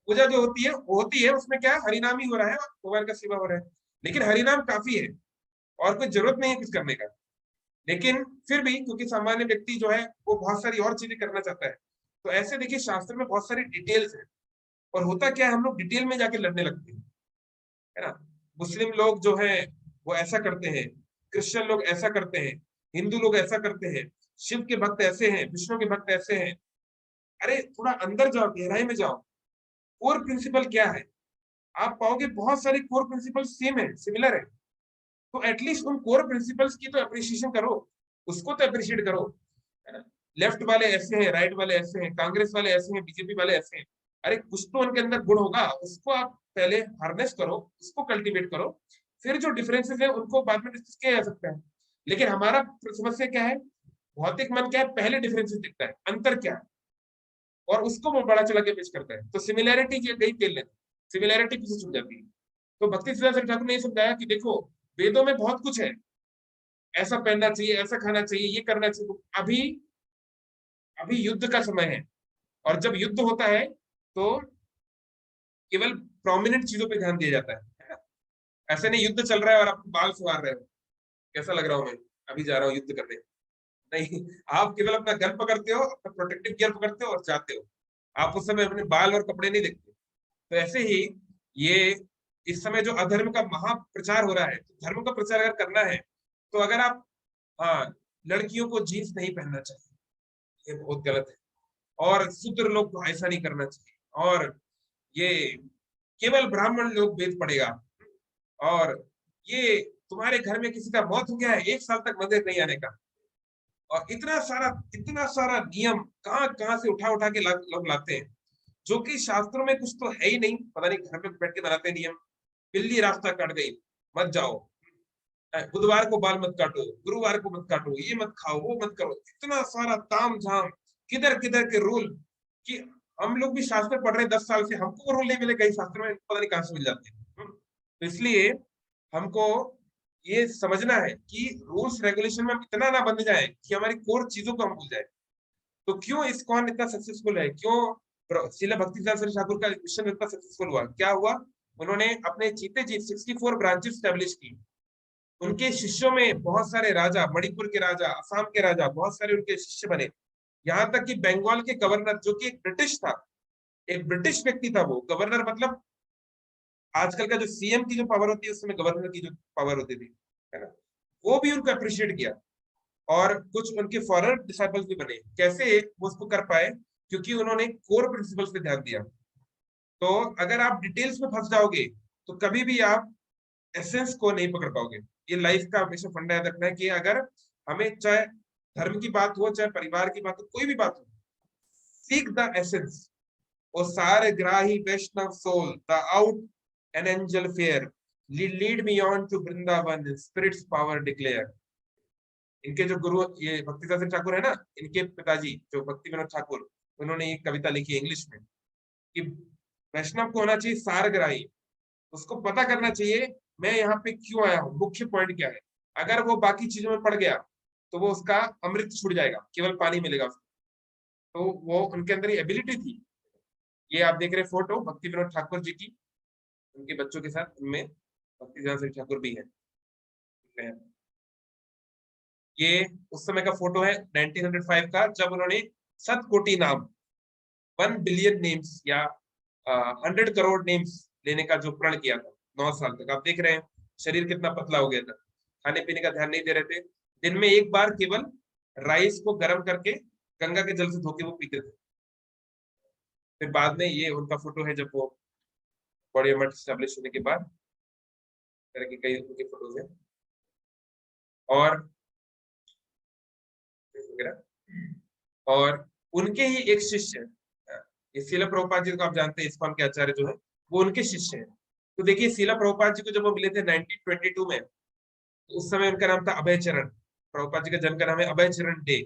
पूजा जो होती है वो होती है, उसमें क्या है, हरिनाम ही हो रहा है और भगवान का सेवा हो रहा है। लेकिन हरिनाम काफी है और कोई जरूरत नहीं है कुछ करने का। लेकिन फिर भी क्योंकि सामान्य व्यक्ति जो है वो बहुत सारी और चीजें करना चाहता है, तो ऐसे देखिए शास्त्र में बहुत सारी डिटेल्स है। और होता क्या है, हम लोग डिटेल में जाके लड़ने लगते हैं, है ना। मुस्लिम लोग जो है वो ऐसा करते हैं, क्रिश्चियन लोग ऐसा करते हैं, हिंदू लोग ऐसा करते हैं, शिव के भक्त ऐसे हैं, विष्णु के भक्त ऐसे हैं। अरे थोड़ा अंदर जाओ, गहराई में जाओ, कोर प्रिंसिपल क्या है। आप पाओगे बहुत सारे कोर प्रिंसिपल सेम है, सिमिलर है। तो एटलीस्ट उन कोर प्रिंसिपल्स की तो अप्रिशिएशन करो, उसको तो अप्रिशिएट करो, है ना। लेफ्ट वाले ऐसे हैं, राइट वाले ऐसे हैं, कांग्रेस वाले ऐसे हैं, बीजेपी वाले ऐसे हैं। अरे कुछ तो उनके अंदर गुण होगा, उसको आप पहले हार्नेस करो, उसको कल्टीवेट करो, फिर जो डिफरेंसेस है उनको बाद में डिस्कस किया जा सकता है। लेकिन हमारा समस्या क्या है, भौतिक मन क्या है, पहले डिफरेंसेस दिखता है, अंतर क्या है, और उसको वो बड़ा चला के पेश करता है। तो सिमिलैरिटी गई तेल लेते, सिमिलैरिटी पीछे छूट जाती है। तो भक्ति सिद्धार्थ ठाकुर ने समझाया कि देखो वेदों में बहुत कुछ है, ऐसा पहनना चाहिए, ऐसा खाना चाहिए, ये करना चाहिए। तो अभी अभी युद्ध का समय है, और जब युद्ध होता है तो केवल प्रोमिनेंट चीजों पे ध्यान दिया जाता है ना? ऐसे नहीं युद्ध चल रहा है और आप बाल संवार रहे हो, कैसा लग रहा हूं मैं, अभी जा रहा हूँ युद्ध करने। नहीं, आप केवल अपना गन पकड़ते हो, अपना प्रोटेक्टिव गियर पकड़ते हो और जाते हो। आप उस समय अपने बाल और कपड़े नहीं देखते। तो ऐसे ही ये इस समय जो अधर्म का महाप्रचार हो रहा है, तो धर्म का प्रचार अगर करना है तो अगर आप, हाँ, लड़कियों को जीन्स नहीं पहनना चाहिए, ये बहुत गलत है। और शूद्र लोग को ऐसा नहीं करना चाहिए, और ये केवल ब्राह्मण लोग वेद पढ़ेगा, और ये तुम्हारे घर में किसी का मौत हो गया है, 1 साल तक मंदिर नहीं आने का। और इतना सारा नियम कहाँ कहाँ से उठा उठा के लोग लाते हैं, जो कि शास्त्रों में कुछ तो है ही नहीं, पता नहीं घर पे बैठ के बनाते नियम। बिल्ली रास्ता काट गई, मत जाओ, बुधवार को बाल मत काटो, गुरुवार को मत काटो, ये मत खाओ, वो मत करो, इतना सारा ताम झाम, किधर किधर के रूल, कि हम लोग भी शास्त्र पढ़ रहे हैं 10 साल से, हमको वो रूल नहीं मिले कहीं शास्त्र में, पता नहीं कहां से मिल जाते हैं। तो इसलिए हमको ये समझना है कि रूल्स रेगुलेशन में हम इतना ना बन जाए कि हमारी कोर चीजों को हम भूल जाए। तो क्यों इस्कॉन इतना सक्सेसफुल है, क्यों श्रील भक्तिसिद्धार्थ ठाकुर का मिशन इतना सक्सेसफुल हुआ, क्या हुआ? उन्होंने अपने जीते जी 64 ब्रांचेस स्टैब्लिश की। उनके शिष्यों में बहुत सारे राजा, मणिपुर के राजा, असम के राजा, बहुत सारे उनके शिष्य बने। यहाँ तक कि बंगाल के गवर्नर, जो कि एक ब्रिटिश था, एक ब्रिटिश व्यक्ति था, वो गवर्नर, मतलब आजकल का जो सीएम की जो पावर होती है, उस समय गवर्नर की जो पावर होती थी, है ना, वो भी उनको अप्रिशिएट किया। और कुछ उनके फॉरेन डिसाइपल्स भी बने। कैसे वो उसको कर पाए? क्योंकि उन्होंने कोर प्रिंसिपल्स पे ध्यान दिया। तो अगर आप डिटेल्स में फंस जाओगे तो कभी भी आप एसेंस को नहीं पकड़ पाओगे। ये लाइफ का हमेशा फंडा याद रखना है कि अगर हमें चाहे धर्म की बात हो, चाहे परिवार की बात हो, कोई भी बात हो, सीक द एसेंस। ओ सारे ग्राही Vaishnava soul, the out an angel fair, lead me on to Vrindavan, spirits power declare. इनके जो गुरु, ये भक्तिदास ठाकुर है ना, इनके पिताजी जो भक्ति विनोद ठाकुर, उन्होंने एक कविता लिखी है इंग्लिश में कि वैष्णव को होना चाहिए सारग्राही, उसको पता करना चाहिए मैं यहाँ पे क्यों आया हूँ, मुख्य पॉइंट क्या है। अगर वो बाकी चीजों में पड़ गया तो वो उसका अमृत छूट जाएगा, केवल पानी मिलेगा उसको। तो वो उनके अंदर ये एबिलिटी थी। ये आप देख रहे फोटो भक्ति विनोद ठाकुर जी की, उनके बच्चों के साथ, उनमें भक्ति विनोद सिंह ठाकुर भी है। ये उस समय का फोटो है 1905 का, जब उन्होंने 7 कोटि नाम, 1 बिलियन नेम्स या 100 करोड़ नेम्स लेने का जो प्रण किया था 9 साल तक। आप देख रहे हैं शरीर कितना पतला हो गया था, खाने पीने का ध्यान नहीं दे रहे थे, दिन में एक बार केवल राइस को गर्म करके गंगा के जल से धो के वो पीते थे। फिर बाद में ये उनका फोटो है जब वो बॉडी मठ स्टैब्लिश होने के बाद, तरह के कई उनके फोटोज हैं। और और उनके ही एक शिष्य, ये शीला प्रभुपाद जी को आप जानते हैं, इस्कॉन के आचार्य जो है वो उनके शिष्य हैं। तो देखिए शीला प्रभुपाद जी को जब वो मिले थे 1922 में, तो उस समय उनका नाम था अभय चरण। प्रभुपाद जी का जन्म का नाम है अभय चरण डे।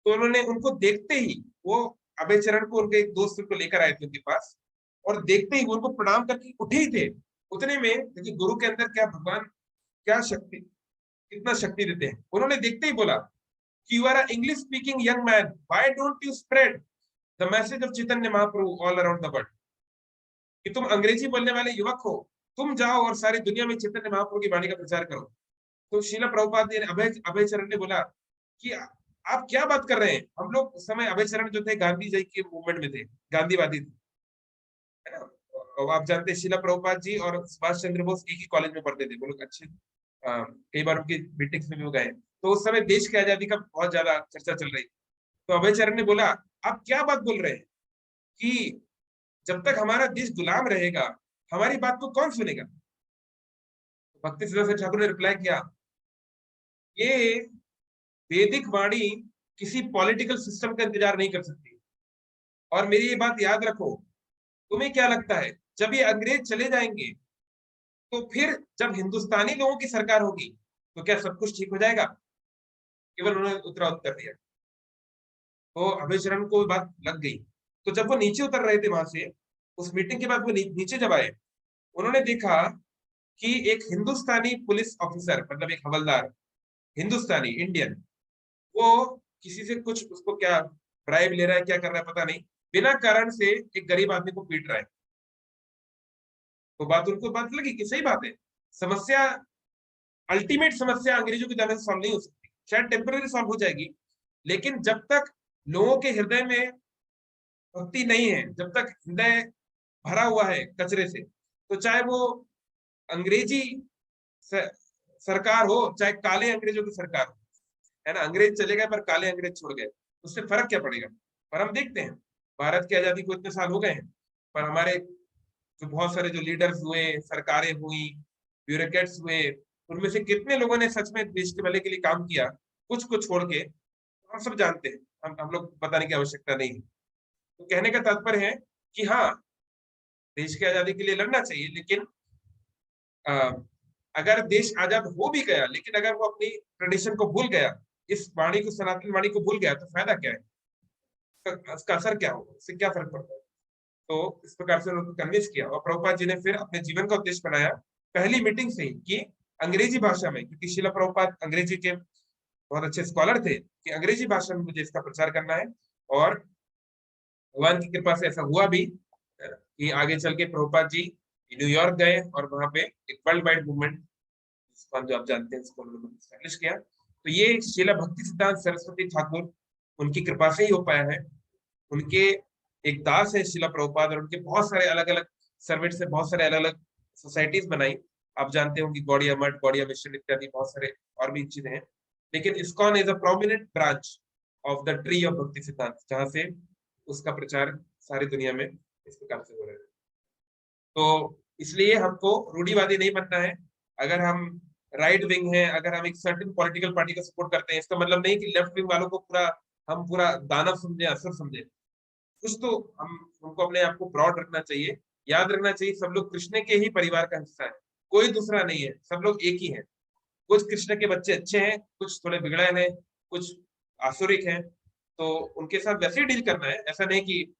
तो उन्होंने उनको देखते ही, वो अभय चरण को उनके एक दोस्त को लेकर आए थे उनके पास, और देखते ही वो उनको प्रणाम करके उठे ही थे। उतने में देखिए गुरु के अंदर क्या भगवान, क्या शक्ति, कितना शक्ति देते हैं। उन्होंने देखते ही बोला कि you are English speaking young man, why don't you spread the message of Chaitanya Mahaprabhu all around the world. कि तुम अंग्रेजी बोलने वाले युवक हो, तुम जाओ और सारी दुनिया में चैतन्य महाप्रभु की वाणी का प्रचार करो। तो शीला प्रभुपाद ने, अभय चरण ने बोला कि आप क्या बात कर रहे हैं, हम लोग उस समय, अभय चरण जो थे गांधी जी के मूवमेंट में थे, गांधीवादी थे, है ना। और आप जानते हैं शीला प्रभुपाद जी और सुभाष चंद्र बोस एक ही कॉलेज में पढ़ते थे, वो लोग अच्छे, कई बार उनकी मीटिंग्स में भी वो गए। तो उस समय देश की आजादी का बहुत ज्यादा चर्चा चल रही। तो अभय चरण ने बोला आप क्या बात बोल रहे हैं कि जब तक हमारा देश गुलाम रहेगा हमारी बात को कौन सुनेगा। भक्ति सिद्धांत ठाकुर ने रिप्लाई किया, ये वैदिक वाणी किसी पॉलिटिकल सिस्टम का इंतजार नहीं कर सकती। और मेरी ये बात याद रखो, तुम्हें क्या लगता है जब ये अंग्रेज चले जाएंगे तो फिर जब हिंदुस्तानी लोगों की सरकार होगी तो क्या सब कुछ ठीक हो जाएगा। केवल उन्होंने उतरा उत्तर दिया। तो अभय चरण को बात लग गई। तो जब वो नीचे उतर रहे थे वहां से, उस मीटिंग के बाद वो नीचे जब आए, उन्होंने देखा कि एक हिंदुस्तानी पुलिस ऑफिसर, मतलब एक हवलदार, हिंदुस्तानी इंडियन, वो किसी से कुछ उसको क्या ब्राइब ले रहा है, क्या कर रहा है पता नहीं, बिना कारण से एक गरीब आदमी को पीट रहा है। तो बात उनको बात लगी कि सही बात है, समस्या, अल्टीमेट समस्या अंग्रेजों की जाने से सॉल्व नहीं हो सकती, शायद टेम्पररी सॉल्व हो जाएगी, लेकिन जब तक लोगों के हृदय में भक्ति नहीं है, जब तक हृदय भरा हुआ है कचरे से, तो चाहे वो अंग्रेजी सरकार हो, चाहे काले अंग्रेजों की सरकार हो, है ना। अंग्रेज चले गए पर काले अंग्रेज छोड़ गए, उससे फर्क क्या पड़ेगा। पर हम देखते हैं भारत की आजादी को इतने साल हो गए हैं, पर हमारे जो बहुत सारे जो लीडर्स हुए, सरकारें हुई, ब्यूरोक्रेट्स हुए, उनमें से कितने लोगों ने सच में देश के भले के लिए काम किया, कुछ को छोड़ के। हम सब जानते हैं, हम लोग बताने की आवश्यकता नहीं है। तो कहने का तात्पर्य है कि हाँ, देश की आजादी के लिए लड़ना चाहिए, लेकिन अगर देश आजाद हो भी गया, लेकिन अगर वो अपनी ट्रेडिशन को भूल गया, इस वाणी को, सनातन वाणी को भूल गया, तो फायदा क्या है, उसका असर क्या होगा, उससे क्या फर्क पड़ता है। तो इस प्रकार से उनको कन्विंस किया, और प्रभुपाद जी ने फिर अपने जीवन का उद्देश्य बनाया पहली मीटिंग से ही कि अंग्रेजी भाषा में, क्योंकि शीला प्रभुपाद अंग्रेजी के बहुत अच्छे स्कॉलर थे, कि अंग्रेजी भाषा में मुझे इसका प्रचार करना है। और भगवान की कृपा से ऐसा हुआ भी कि आगे चल के प्रभुपाद जी न्यूयॉर्क गए और वहां पे एक वर्ल्ड वाइड मूवमेंट, जो आप जानते हैं, स्टैब्लिश किया। तो ये शीला भक्ति सिद्धांत सरस्वती ठाकुर, उनकी कृपा से ही हो पाया है। उनके एक दास है शीला प्रभुपाद, और उनके बहुत सारे अलग अलग सर्वेंट से बहुत सारे अलग अलग सोसाइटीज बनाई। आप जानते होंगे गौड़िया मठ, गौड़िया मिशन इत्यादि बहुत सारे और भी चीजें हैं। लेकिन ISKCON is a prominent branch of the tree of भक्ति सिद्धांत, जहां से उसका प्रचार सारी दुनिया में इस प्रकार से हो रहा है। तो इसलिए हमको रूढ़िवादी नहीं बनना है। अगर हम राइट विंग है, अगर हम एक सर्टेन पॉलिटिकल पार्टी का सपोर्ट करते हैं, इसका मतलब नहीं कि लेफ्ट विंग वालों को हम पूरा दानव समझे, असुर समझे। कुछ तो हम हमको अपने आप को ब्रॉड रखना चाहिए। याद रखना चाहिए सब लोग कृष्ण के ही परिवार का हिस्सा है, कोई दूसरा नहीं है, सब लोग एक ही है। कुछ कृष्ण के बच्चे अच्छे हैं, कुछ थोड़े बिगड़े हैं, कुछ आसुरिक हैं, तो उनके साथ वैसे ही डील करना है। ऐसा नहीं कि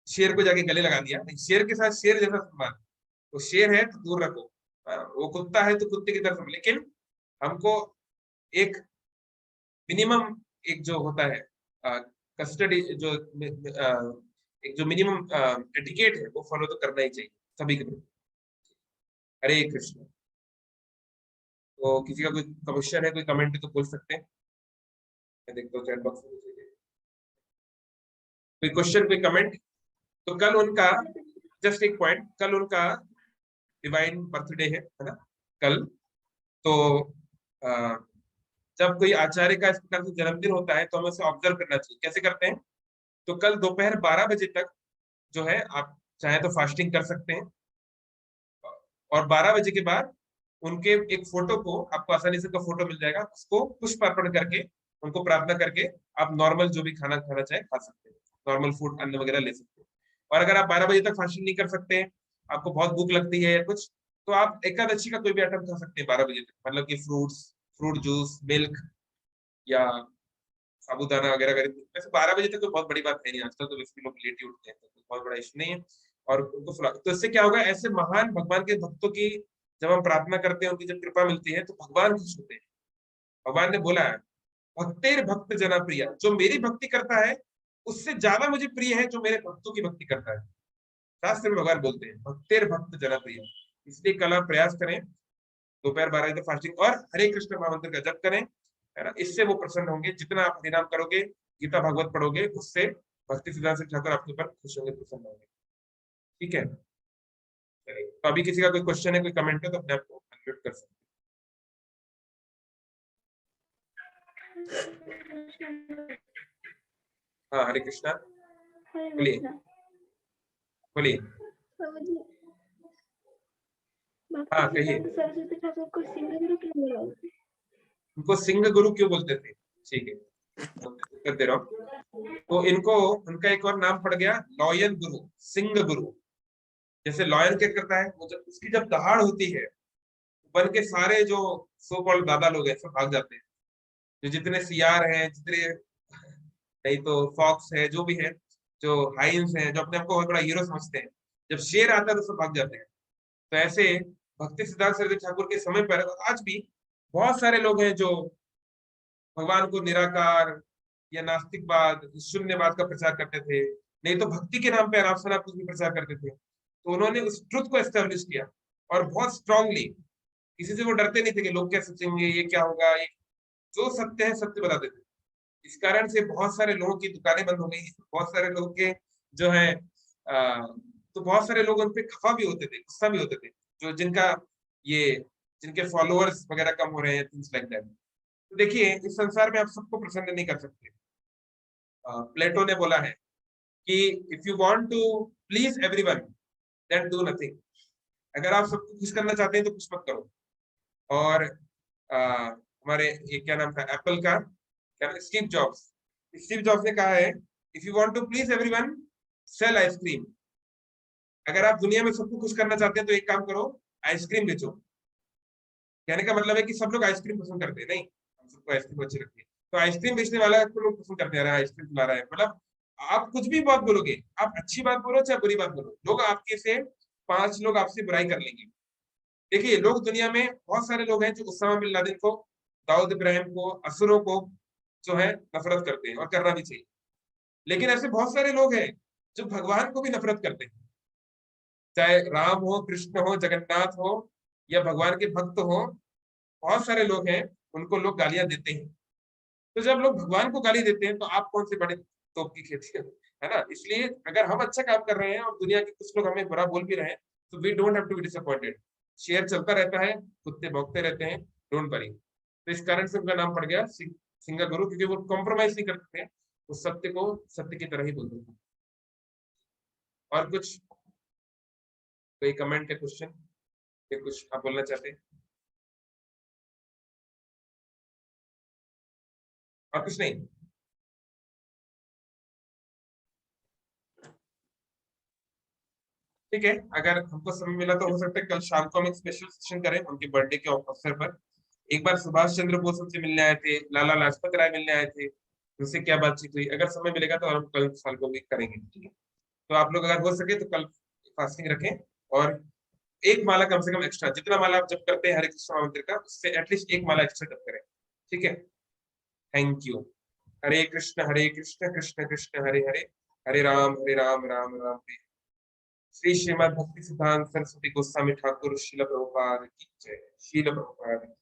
शेर को जाके गले लगा दिया, नहीं, शेर के साथ शेर जैसा सम्मान। वो शेर है तो दूर रखो, वो कुत्ता है तो कुत्ते की तरफ, लेकिन हमको एक मिनिमम, एक जो होता है कस्टडी, जो एक जो मिनिमम एटिकेट है वो फॉलो तो करना ही चाहिए सभी के प्रति। हरे कृष्ण। तो किसी का कोई क्वेश्चन है, कोई कमेंट है तो बोल सकते हैं। मैं देखता हूँ चैट बॉक्स में कोई क्वेश्चन, कोई कमेंट। तो कल उनका, जस्ट एक पॉइंट, कल उनका डिवाइन बर्थडे है ना कल। तो जब कोई आचार्य का इस प्रकार से जन्मदिन होता है तो हमें उसे ऑब्जर्व करना चाहिए। कैसे करते हैं? तो कल दोपहर 12 बजे तक जो है आप चाहे तो फास्टिंग कर सकते हैं, और 12 बजे के बाद उनके एक फोटो को, आपको आसानी से उनका फोटो मिल जाएगा, उसको पुष्प अर्पण करके, उनको प्रार्थना करके आप नॉर्मल जो भी खाना खाना चाहे खा सकते हैं, नॉर्मल फूड अन्न वगैरह ले सकते हैं। और अगर आप 12 बजे तक फास्टिंग नहीं कर सकते हैं, आपको बहुत भूख लगती है या कुछ, तो आप एकादशी का कोई भी आइटम खा सकते हैं 12 बजे तक, मतलब कि फ्रूट्स, फ्रूट जूस, मिल्क या साबूदाना वगैरह वगैरह। वैसे 12 बजे तक तो बहुत बड़ी बात है नहीं, आजकल तो वैसे लोग लेट ही उठते हैं, तो बहुत बड़ा इशू नहीं है। और उनको सुना, तो इससे क्या होगा, ऐसे महान भगवान के भक्तों की जब हम प्रार्थना करते हैं, उनकी जब कृपा मिलती है, तो भगवान खुश होते हैं। भगवान ने बोला है, भक्तेर भक्त जना प्रिय, जो मेरी भक्ति करता है उससे ज्यादा मुझे प्रिय है जो मेरे भक्तों की भक्ति करता है। शास्त्र में भगवान बोलते हैं भक्तेर भक्त जना प्रिय। इसलिए कल आप प्रयास करें दोपहर 12 बजे फास्टिंग, और हरे कृष्ण महामंत्र का जप करें, है ना। इससे वो प्रसन्न होंगे। जितना आप हरिनाम करोगे, गीता भागवत पढ़ोगे, उससे भक्ति सिद्धांत ठाकुर आपके ऊपर खुश होंगे, प्रसन्न होंगे। ठीक है, तो अभी किसी का कोई क्वेश्चन है, कोई कमेंट है तो अपने आप को अनम्यूट कर सकते हैं। हाँ, हरे कृष्णा, बोलिए बोलिए। हाँ कहिए। सरस्वती ठाकुर को सिंह गुरु क्यों बोला? उनको सिंह गुरु क्यों बोलते थे? ठीक है, उत्तर दे रहा हूँ। तो इनको, उनका एक और नाम पड़ गया लॉयन गुरु, सिंह गुरु। जैसे लॉयन क्या करता है, वो जब उसकी जब दहाड़ होती है, वन के सारे जो सो कॉल्ड दादा लोग हैं सब भाग जाते हैं। जो जितने सियार हैं, जितने नहीं तो फॉक्स है, जो भी है, जो हाइन्स हैं, जो अपने आप को बहुत बड़ा हीरो समझते हैं, जब शेर आता है तो सब भाग जाते हैं। तो ऐसे भक्ति सिद्धांत सरस्वती ठाकुर के समय पर आज भी बहुत सारे लोग हैं जो भगवान को निराकार या नास्तिकवाद, शून्यवाद का प्रचार करते थे, नहीं तो भक्ति के नाम पे अनाप शनाप कुछ भी प्रचार करते थे। तो उन्होंने उस ट्रुथ को एस्टेब्लिश किया, और बहुत स्ट्रांगली, किसी से वो डरते नहीं थे कि लोग क्या सोचेंगे, ये क्या होगा, ये जो सत्य है सत्य बताते थे। इस कारण से बहुत सारे लोगों की दुकानें बंद हो गई, बहुत सारे लोगों के जो है तो बहुत सारे लोग उन पे खफा भी होते थे, गुस्सा भी होते थे, जो ये जिनके फॉलोअर्स वगैरह कम हो रहे हैं, थिंग्स लाइक दैट। तो देखिए, इस संसार में आप सबको प्रसन्न नहीं कर सकते। प्लेटो ने बोला है कि if you want to please everyone then do nothing. अगर आप सबको खुश करना चाहते हैं तो कुछ मत करो। और हमारे ये क्या नाम था एप्पल का, क्या स्टीव जॉब्स ने कहा है, if you want to please everyone sell ice cream. अगर आप दुनिया में सबको खुश करना चाहते हैं तो एक काम करो, आइसक्रीम बेचो। कहने का मतलब है कि सब लोग आइसक्रीम पसंद करते हैं, नहीं, हम सबको आइसक्रीम अच्छी लगती है, तो आइसक्रीम बेचने वाला को लोग पसंद करते हैं, आइसक्रीम खिला रहा है। मतलब आप कुछ भी बात बोलोगे, आप अच्छी बात बोलो चाहे बुरी बात बोलो, लोग आपके से 5 लोग आपसे बुराई कर लेंगे। देखिए, लोग दुनिया में बहुत सारे लोग हैं जो उसामा बिन लादेन को, दाऊद इब्राहिम को, असुरों को जो है नफरत करते हैं, और करना भी चाहिए। लेकिन ऐसे बहुत सारे लोग हैं जो भगवान को भी नफरत करते हैं, चाहे राम हो, कृष्ण हो, जगन्नाथ हो, या भगवान के भक्त हो। बहुत सारे लोग हैं, उनको लोग गालियां देते हैं। तो जब लोग भगवान को गाली देते हैं तो आप कौन से बड़े तोप की खेती है ना। इसलिए अगर हम अच्छा काम कर रहे हैं और दुनिया के कुछ लोग हमें बुरा बोल भी रहे हैं, तो we don't have to be disappointed. Share चलता रहता है, कुत्ते भौंकते रहते हैं, डोंट वरी। तो इस कारण से उनका नाम पड़ गया सिंह गुरु, क्योंकि वो कॉम्प्रोमाइज नहीं करते थे, वो सत्य को सत्य की तरह ही बोलते थे। और कुछ कोई कमेंट या क्वेश्चन या कुछ आप बोलना चाहते हैं? और कुछ नहीं? ठीक है, अगर हमको समय मिला तो हो सकता है कल शाम को हम एक स्पेशल सेशन करें उनके बर्थडे के अवसर पर। एक बार सुभाष चंद्र बोस हमसे मिलने आए थे, लाला लाजपत राय मिलने आए थे, उनसे क्या बातचीत हुई, अगर समय मिलेगा तो हम कल साल को भी करेंगे। ठीक है, तो आप लोग अगर हो सके तो कल फास्टिंग रखें और एक माला कम से कम एक्स्ट्रा, जितना माला आप जप करते हैं हरे कृष्ण मंत्र का, उससे एटलीस्ट एक माला एक्स्ट्रा जप करें, ठीक है। Thank you. हरे कृष्ण कृष्ण कृष्ण हरे हरे, हरे राम राम राम हरे। श्री श्रीमद् भक्ति सिद्धांत सरस्वती गोस्वामी ठाकुर श्रील प्रभुपाद की जय। श्रील प्रभुपाद की।